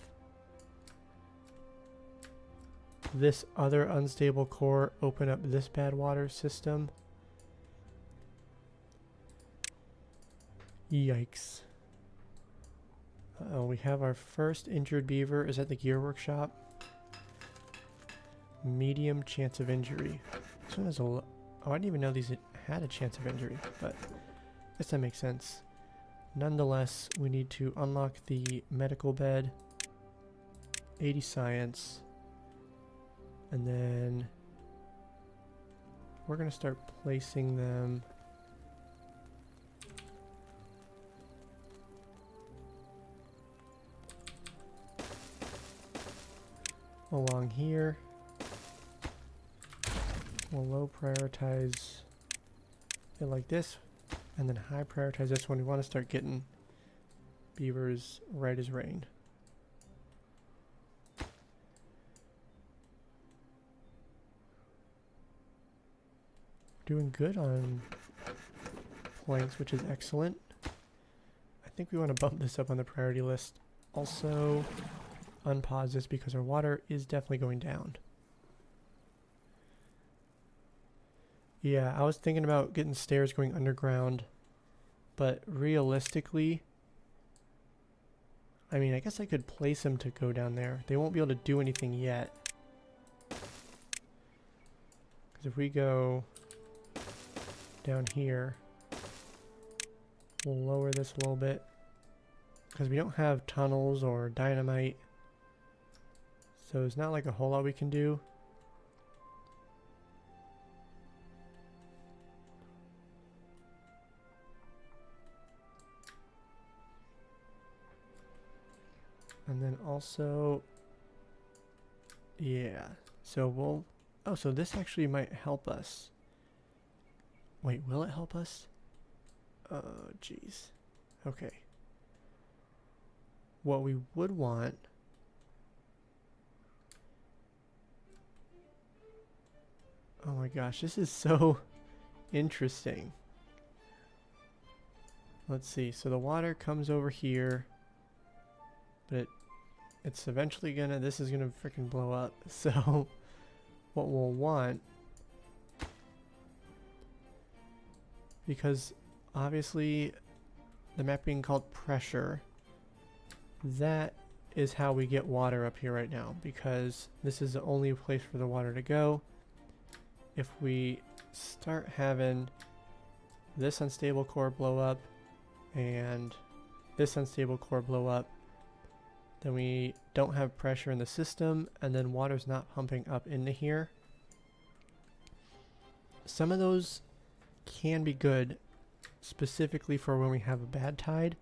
this other unstable core open up this bad water system. Yikes. Uh-oh, we have our first injured beaver is at the gear workshop. Medium chance of injury. This one is oh, I didn't even know these had a chance of injury, but I guess that makes sense. Nonetheless, we need to unlock the medical bed, 80 science, and then we're going to start placing them along here. We'll low prioritize it like this, and then high prioritize this one. We want to start getting beavers right as rain. Doing good on planks, which is excellent. I think we want to bump this up on the priority list. Also, unpause this because our water is definitely going down. Yeah, I was thinking about getting stairs going underground, but realistically, I mean, I guess I could place them to go down there. They won't be able to do anything yet. Because if we go down here, we'll lower this a little bit. Because we don't have tunnels or dynamite, so it's not like a whole lot we can do. And then also, yeah, so we'll, oh, so this actually might help us. Wait, will it help us? Oh, jeez. Okay. What we would want, oh my gosh, this is so interesting. Let's see, so the water comes over here, but it's eventually gonna, this is gonna freaking blow up. So what we'll want, because obviously the map being called pressure, that is how we get water up here right now, because this is the only place for the water to go. If we start having this unstable core blow up and this unstable core blow up, then we don't have pressure in the system, and then water's not pumping up into here. Some of those can be good specifically for when we have a bad tide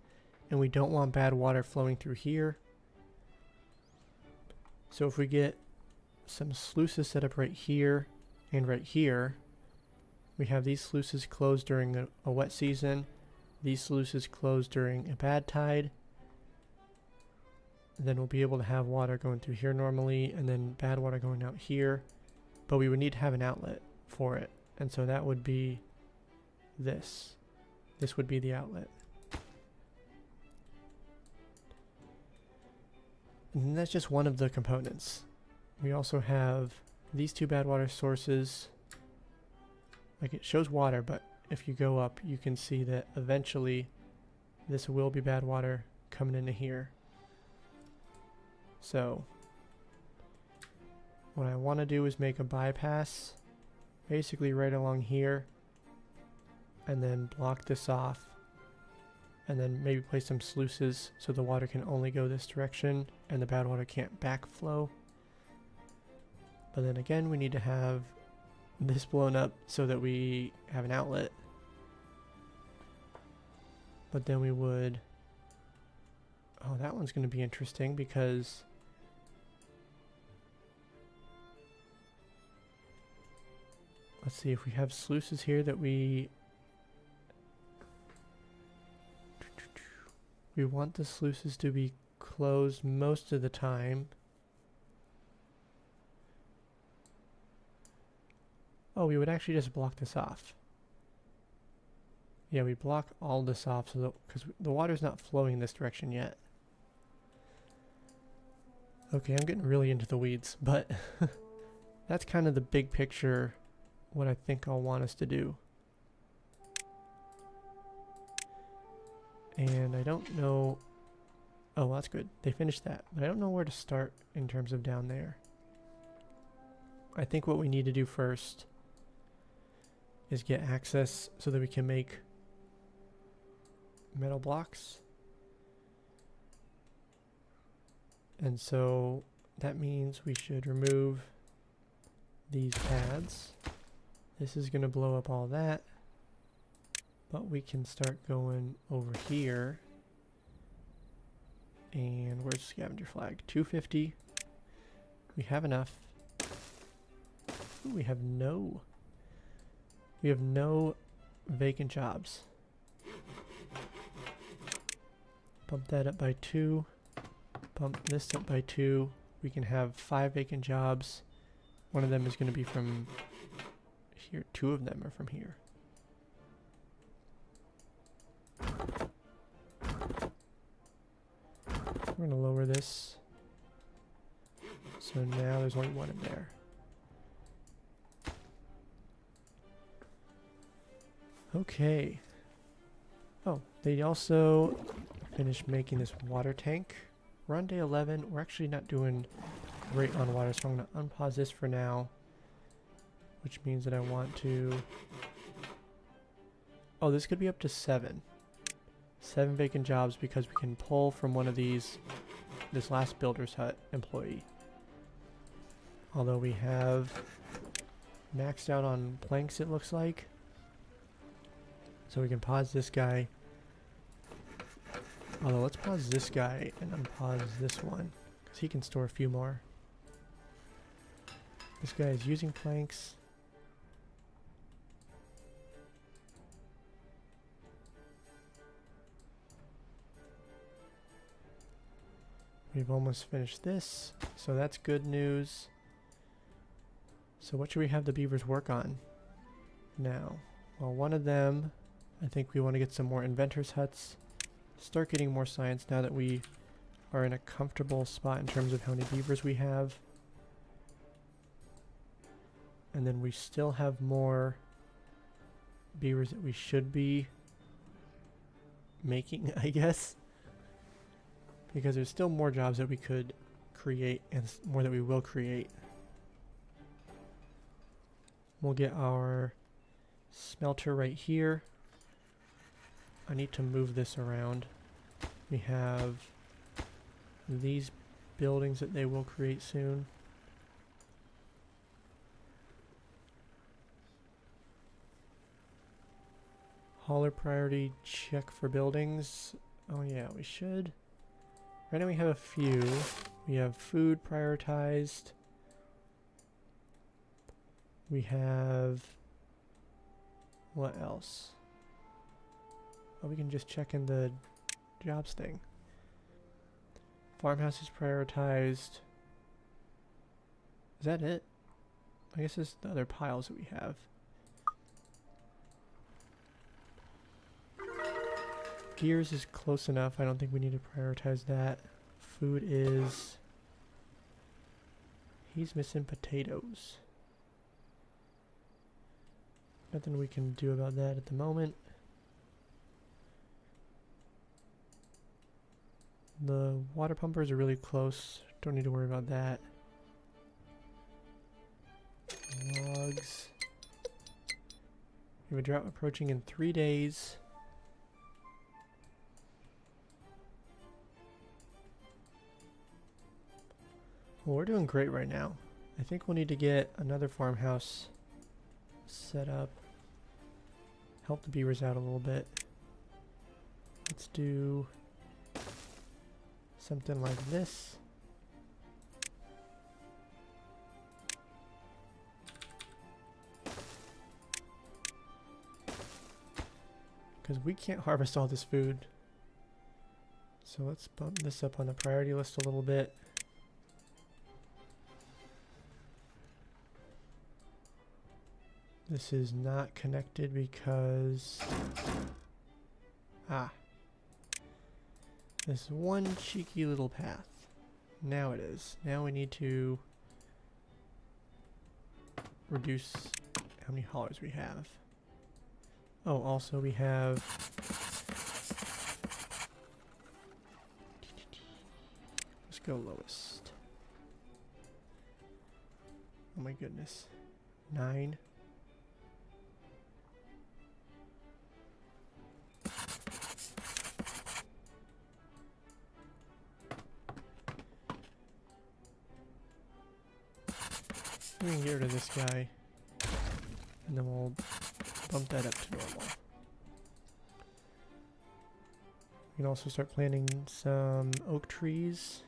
and we don't want bad water flowing through here. So if we get some sluices set up right here and right here, we have these sluices closed during a wet season, these sluices closed during a bad tide. then we'll be able to have water going through here normally, and then bad water going out here. But we would need to have an outlet for it. And so that would be this. This would be the outlet. And that's just one of the components. We also have these two bad water sources. Like, it shows water, but if you go up, you can see that eventually this will be bad water coming into here. So what I want to do is make a bypass basically right along here, and then block this off, and then maybe place some sluices so the water can only go this direction and the bad water can't backflow. But then again, we need to have this blown up so that we have an outlet. But then we would... Oh, that one's going to be interesting because... Let's see, if we have sluices here that we want the sluices to be closed most of the time. Oh, we would actually just block this off. Yeah, we block all this off so that, because the water's not flowing in this direction yet. Okay, I'm getting really into the weeds, but that's kind of the big picture, what I think I'll want us to do. And I don't know... Oh, well, that's good. They finished that. But I don't know where to start in terms of down there. I think what we need to do first is get access so that we can make metal blocks. And so that means we should remove these pads. This is going to blow up all that. But we can start going over here. And where's scavenger flag? 250. We have enough. Ooh, we have no vacant jobs. Bump that up by 2. Bump this up by 2. We can have 5 vacant jobs. One of them is going to be from here. 2 of them are from here. We're going to lower this. So now there's only one in there. Okay. Oh, they also finished making this water tank. We're on day 11. We're actually not doing great on water, so I'm going to unpause this for now. Which means that I want to... Oh, this could be up to 7. 7 vacant jobs because we can pull from one of these, this last builder's hut employee. Although we have maxed out on planks, it looks like. So we can pause this guy. Although let's pause this guy and unpause this one, because he can store a few more. This guy is using planks. We've almost finished this, so that's good news. So what should we have the beavers work on now? Well, one of them, I think we want to get some more inventors' huts. Start getting more science now that we are in a comfortable spot in terms of how many beavers we have. And then we still have more beavers that we should be making, I guess. Because there's still more jobs that we could create and more that we will create. We'll get our smelter right here. I need to move this around. We have these buildings that they will create soon. Hauler priority check for buildings. Oh yeah, we should. Right now we have a few. We have food prioritized. We have... What else? Oh, we can just check in the jobs thing. Farmhouse is prioritized. Is that it? I guess it's the other piles that we have. Gears is close enough. I don't think we need to prioritize that. Food is... He's missing potatoes. Nothing we can do about that at the moment. The water pumpers are really close. Don't need to worry about that. Logs. We have a drought approaching in 3 days. Well, we're doing great right now. I think we'll need to get another farmhouse set up. Help the beavers out a little bit. Let's do something like this. Because we can't harvest all this food. So let's bump this up on the priority list a little bit. This is not connected because... This one cheeky little path. Now it is. Now we need to reduce how many haulers we have. Oh, also we have... Let's go lowest. Oh my goodness. 9. We can get rid of this guy, and then we'll bump that up to normal. We can also start planting some oak trees.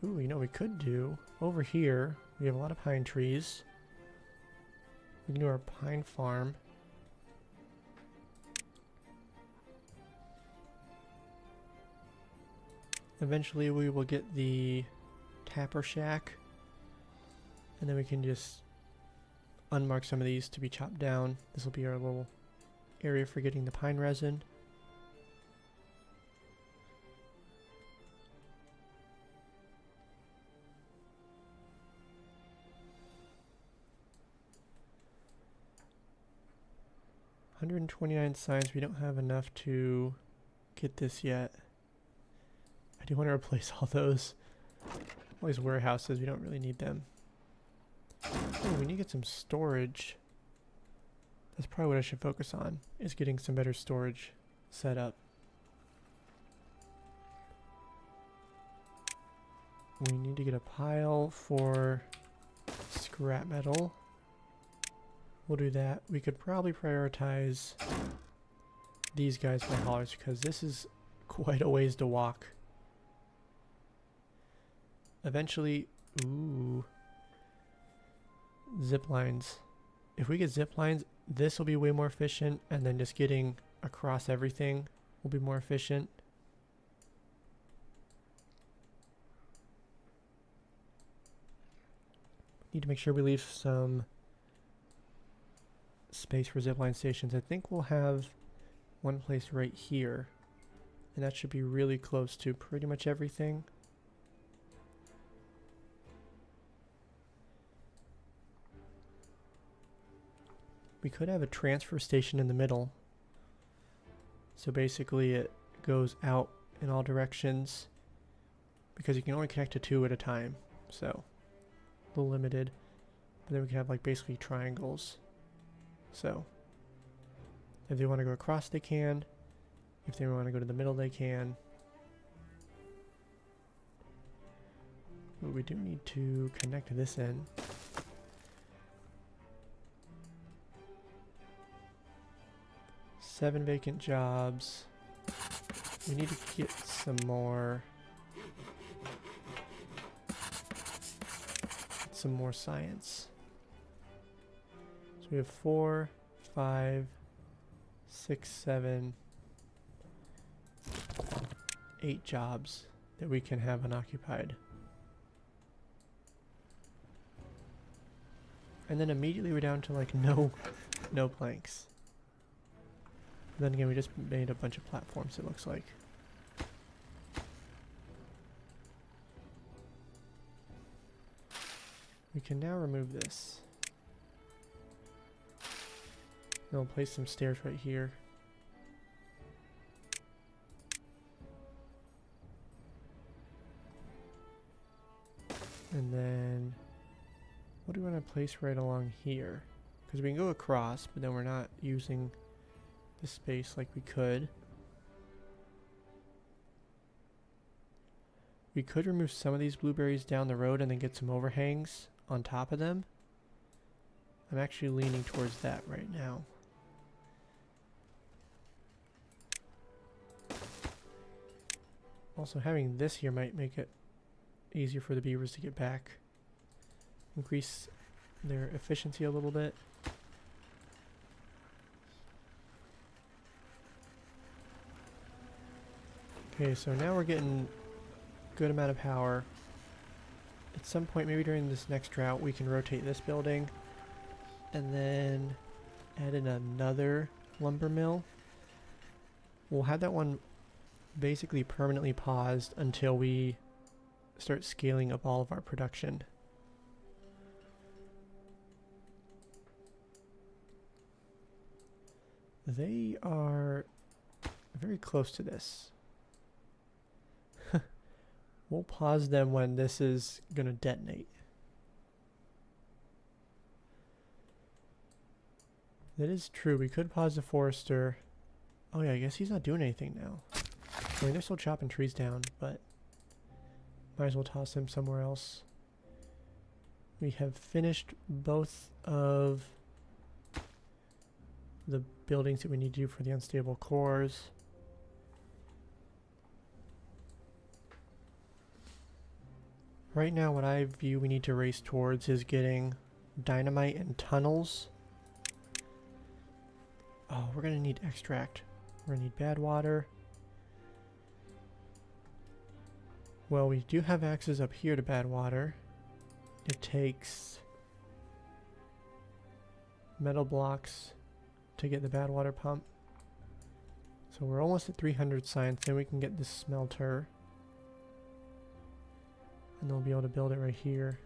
Ooh, you know what we could do? Over here, we have a lot of pine trees. We can do our pine farm. Eventually we will get the tapper shack, and then we can just unmark some of these to be chopped down. This will be our little area for getting the pine resin. $129 signs. We don't have enough to get this yet. I do want to replace all those warehouses. We don't really need them. Oh, we need to get some storage. That's probably what I should focus on, is getting some better storage set up. We need to get a pile for scrap metal. We'll do that. We could probably prioritize these guys by haulers because this is quite a ways to walk. Eventually, ooh, zip lines. If we get zip lines, this will be way more efficient, and then just getting across everything will be more efficient. Need to make sure we leave some space for zipline stations. I think we'll have one place right here, and that should be really close to pretty much everything. We could have a transfer station in the middle. So basically it goes out in all directions because you can only connect to 2 at a time. So a little limited. But then we can have like basically triangles. So if they want to go across, they can. If they want to go to the middle, they can. But we do need to connect this in. Seven vacant jobs. We need to get some more science. So we have 4, 5, 6, 7, 8 jobs that we can have unoccupied. And then immediately we're down to like no planks. Then again, we just made a bunch of platforms, it looks like. We can now remove this. Then we'll place some stairs right here. And then, what do we want to place right along here? Because we can go across, but then we're not using the space like we could. We could remove some of these blueberries down the road and then get some overhangs on top of them. I'm actually leaning towards that right now. Also, having this here might make it easier for the beavers to get back. Increase their efficiency a little bit. Okay, so now we're getting a good amount of power. At some point, maybe during this next drought, we can rotate this building and then add in another lumber mill. We'll have that one basically permanently paused until we start scaling up all of our production. They are very close to this. We'll pause them when this is gonna detonate. That is true. We could pause the forester. Oh yeah, I guess he's not doing anything now. I mean, they're still chopping trees down, but might as well toss him somewhere else. We have finished both of the buildings that we need to do for the unstable cores. Right now, what I view we need to race towards is getting dynamite and tunnels. Oh, we're gonna need extract. We're gonna need bad water. Well, we do have access up here to bad water. It takes metal blocks to get the bad water pump. So we're almost at 300 science, then we can get this smelter. And they'll be able to build it right here.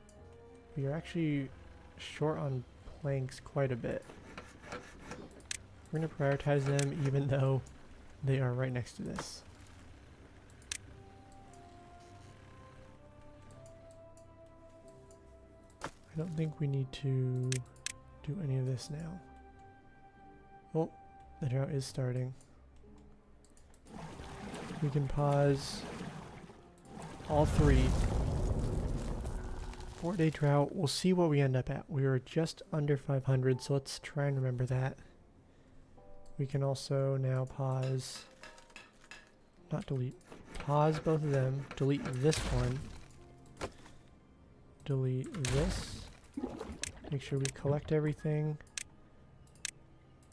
We are actually short on planks quite a bit. We're going to prioritize them even though they are right next to this. I don't think we need to do any of this now. Oh, the drought is starting. We can pause all 3. 4-day drought. We'll see what we end up at. We were just under 500, so let's try and remember that. We can also now pause, not delete, pause both of them, delete this one, delete this, make sure we collect everything,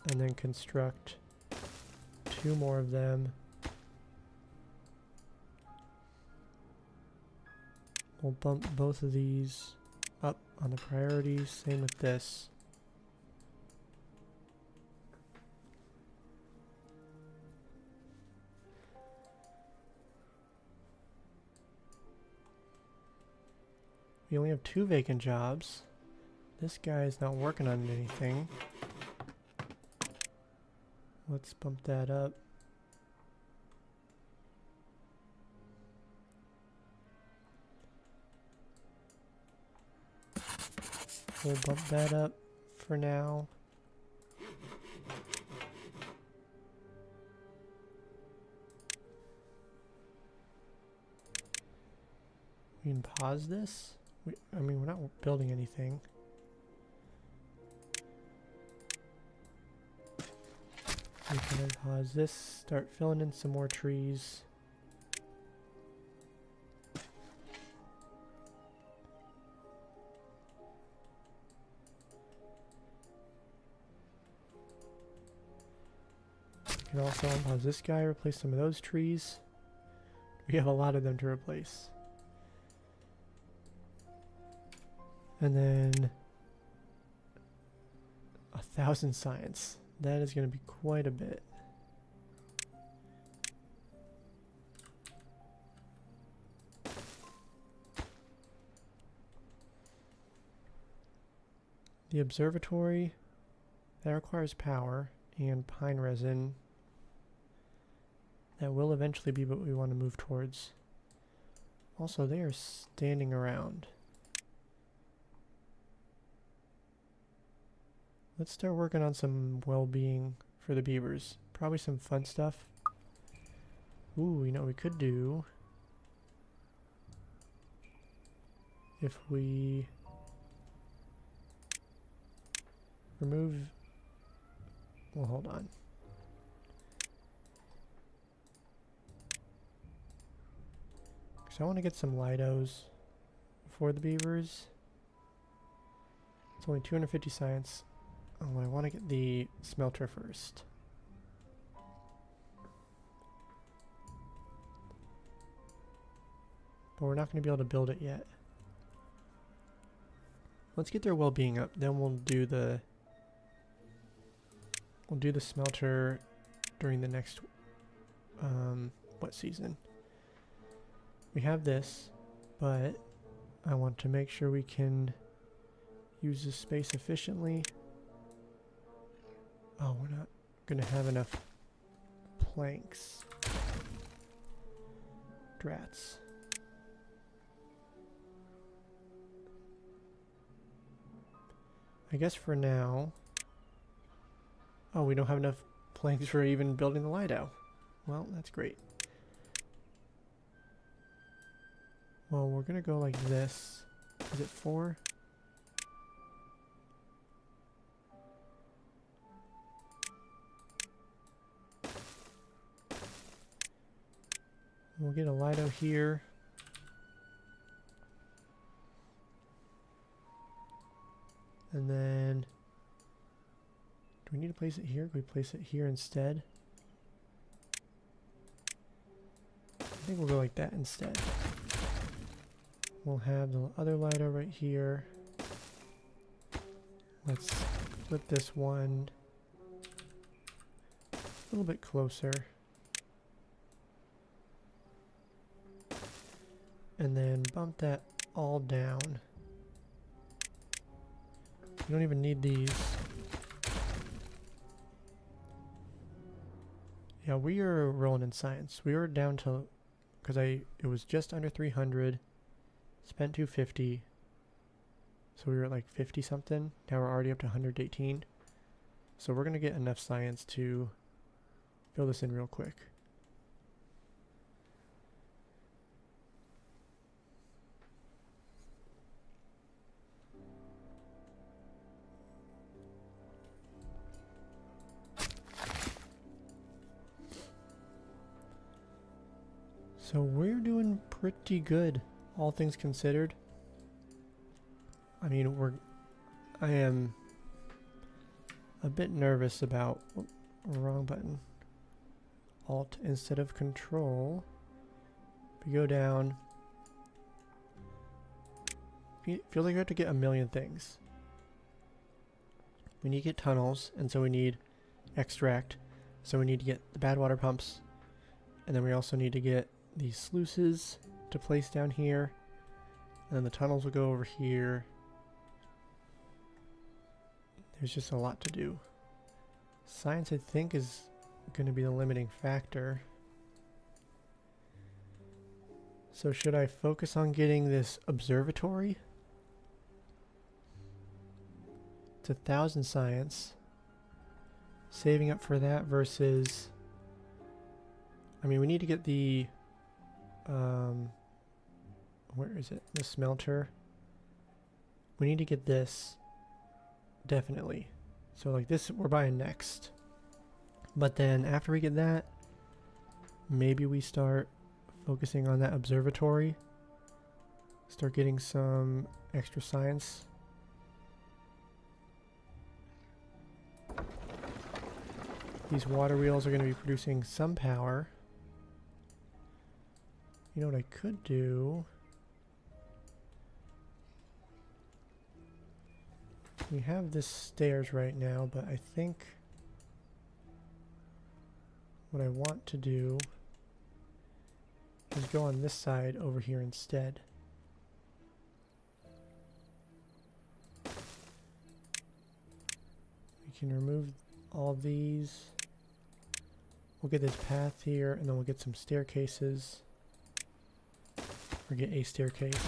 and then construct 2 more of them. We'll bump both of these up on the priorities, same with this. We only have 2 vacant jobs. This guy is not working on anything. Let's bump that up. We'll bump that up for now. We can pause this. I mean, we're not building anything. We can unpause this, start filling in some more trees. We can also unpause this guy, replace some of those trees. We have a lot of them to replace. And then 1,000 science. That is going to be quite a bit. The observatory, that requires power and pine resin. That will eventually be what we want to move towards. Also, they are standing around. Let's start working on some well-being for the beavers. Probably some fun stuff. Ooh, you know what we could do? If we remove... Well, hold on. So I want to get some Lidos for the beavers. It's only 250 science. Oh, I want to get the smelter first. But we're not going to be able to build it yet. Let's get their well-being up, then we'll do the smelter during the next wet season. We have this, but I want to make sure we can use this space efficiently. Oh, we're not gonna have enough planks. Drats. I guess for now... Oh, we don't have enough planks for even building the Lido. Well, that's great. Well, we're gonna go like this. Is it 4? We'll get a Lido here. And then... Do we need to place it here? Can we place it here instead? I think we'll go like that instead. We'll have the other Lido right here. Let's flip this one a little bit closer. And then bump that all down. You don't even need these. Yeah, we are rolling in science. We were down to, because it was just under 300, spent 250, so we were at like 50 something. Now we're already up to 118. So we're gonna get enough science to fill this in real quick. So we're doing pretty good, all things considered. I mean, I am a bit nervous about, wrong button. Alt instead of Control. If we go down, feels like we have to get a million things. We need to get tunnels, and so we need extract. So we need to get the bad water pumps, and then we also need to get these sluices to place down here, and then the tunnels will go over here. There's just a lot to do. Science, I think, is going to be the limiting factor. So should I focus on getting this observatory? It's 1,000 science. Saving up for that versus... I mean, we need to get the... where is it? The smelter. We need to get this. Definitely. So like this we're buying next. But then after we get that, maybe we start focusing on that observatory. Start getting some extra science. These water wheels are going to be producing some power. You know what I could do? We have this stairs right now, but I think what I want to do is go on this side over here instead. We can remove all these. We'll get this path here, and then we'll get some staircases. Or get a staircase.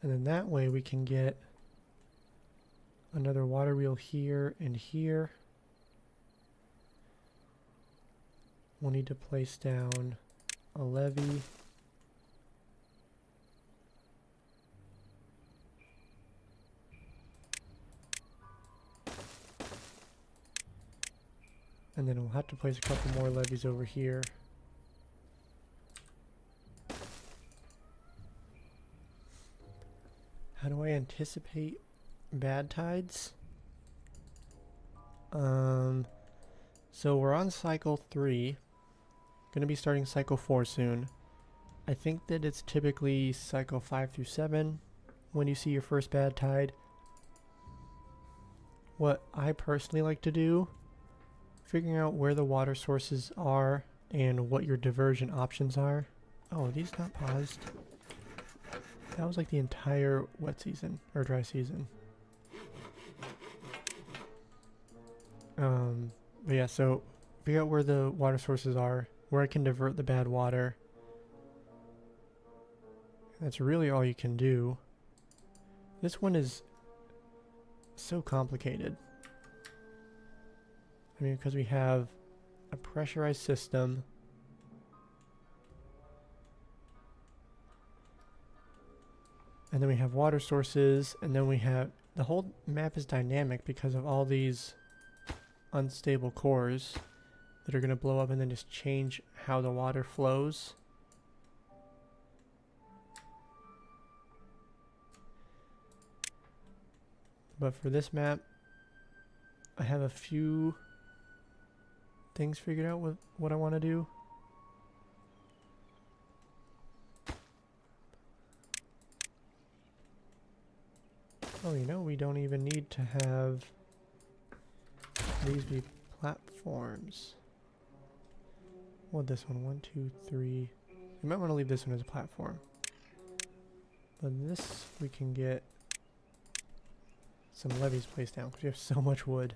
And then that way we can get another water wheel here and here. We'll need to place down a levee. And then we'll have to place a couple more levees over here. How do I anticipate bad tides? So we're on cycle 3. Gonna be starting cycle 4 soon. I think that it's typically cycle 5 through 7 when you see your first bad tide. What I personally like to do, figuring out where the water sources are and what your diversion options are. Oh, are these not paused? That was like the entire wet season, or dry season. But yeah, so figure out where the water sources are, where I can divert the bad water. That's really all you can do. This one is so complicated. I mean, because we have a pressurized system. And then we have water sources, and then we have, the whole map is dynamic because of all these unstable cores that are going to blow up and then just change how the water flows. But for this map, I have a few things figured out with what I want to do. Oh, you know, we don't even need to have these be platforms. Well, this one, 1, 2, 3. You might want to leave this one as a platform. But this, we can get some levees placed down because we have so much wood.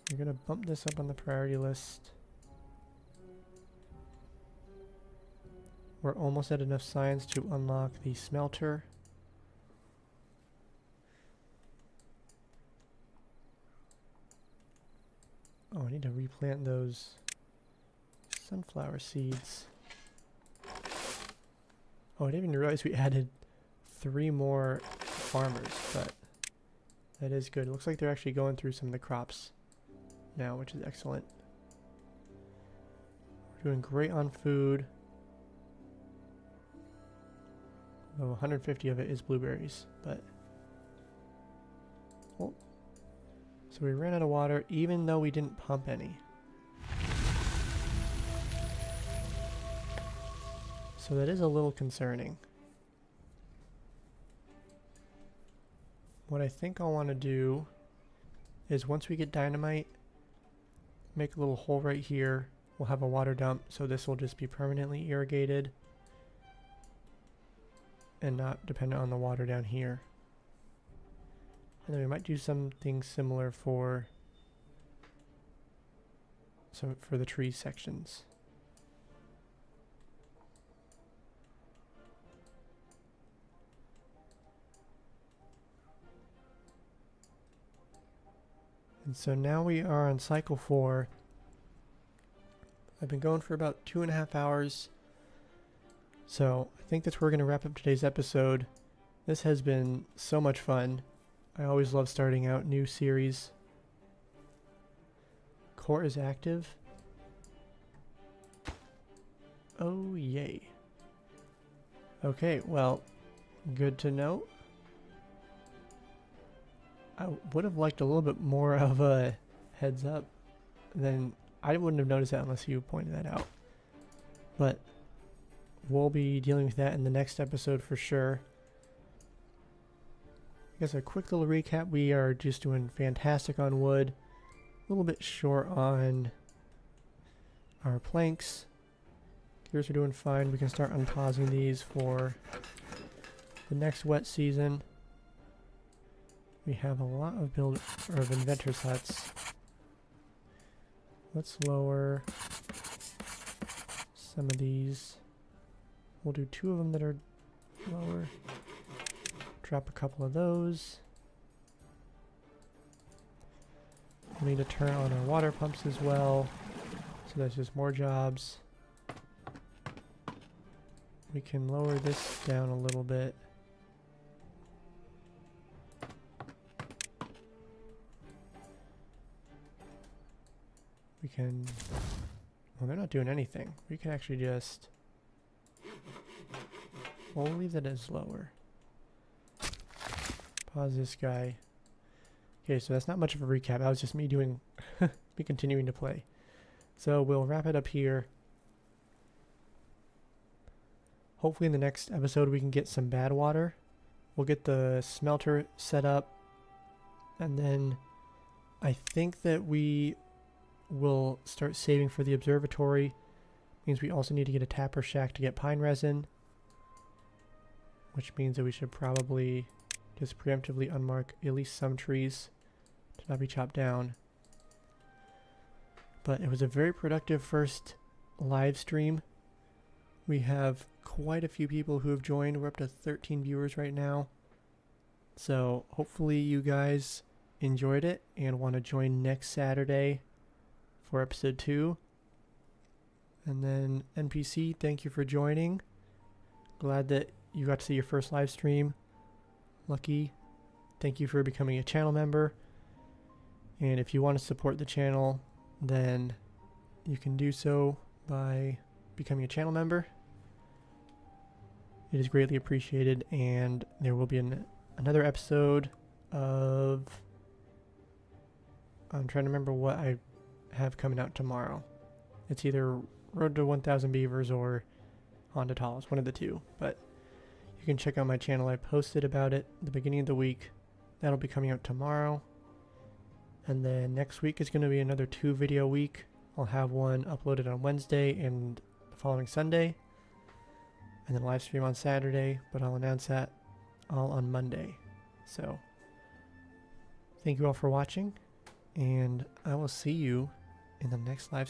We're going to bump this up on the priority list. We're almost at enough science to unlock the smelter. Oh, I need to replant those sunflower seeds. Oh, I didn't even realize we added 3 more farmers, but that is good. It looks like they're actually going through some of the crops now, which is excellent. We're doing great on food. Though 150 of it is blueberries, but well, so we ran out of water even though we didn't pump any. So that is a little concerning. What I think I'll want to do is once we get dynamite, make a little hole right here. We'll have a water dump, so this will just be permanently irrigated and not dependent on the water down here. And then we might do something similar for the tree sections. And so now we are on cycle 4. I've been going for about 2.5 hours. So I think that's where we're going to wrap up today's episode. This has been so much fun. I always love starting out new series. Core is active. Oh, yay. Okay, well, good to know. I would have liked a little bit more of a heads up then I wouldn't have noticed that unless you pointed that out. But we'll be dealing with that in the next episode for sure. I guess a quick little recap. We are just doing fantastic on wood. A little bit short on our planks. Gears are doing fine. We can start unpausing these for the next wet season. We have a lot of inventors huts. Let's lower some of these. We'll do 2 of them that are lower. Drop a couple of those. We need to turn on our water pumps as well. So that's just more jobs. We can lower this down a little bit. We can... Well, they're not doing anything. We can actually just... We'll leave that as lower. Pause this guy. Okay, so that's not much of a recap. That was just me doing... me continuing to play. So we'll wrap it up here. Hopefully in the next episode we can get some bad water. We'll get the smelter set up. And then I think that we will start saving for the observatory. Means we also need to get a tapper shack to get pine resin. Which means that we should probably just preemptively unmark at least some trees to not be chopped down. But it was a very productive first live stream. We have quite a few people who have joined. We're up to 13 viewers right now. So hopefully you guys enjoyed it and want to join next Saturday for episode 2. And then NPC, thank you for joining. Glad that you got to see your first live stream. Lucky, thank you for becoming a channel member. And if you want to support the channel, then you can do so by becoming a channel member. It is greatly appreciated, and there will be another episode of... I'm trying to remember what I have coming out tomorrow. It's either Road to 1000 Beavers or Haunted Halls, one of the two. But you can check out my channel. I posted about it at the beginning of the week. That'll be coming out tomorrow. And then next week is going to be another 2-video week. I'll have one uploaded on Wednesday and the following Sunday. And then live stream on Saturday, but I'll announce that all on Monday. So, thank you all for watching, and I will see you in the next live stream.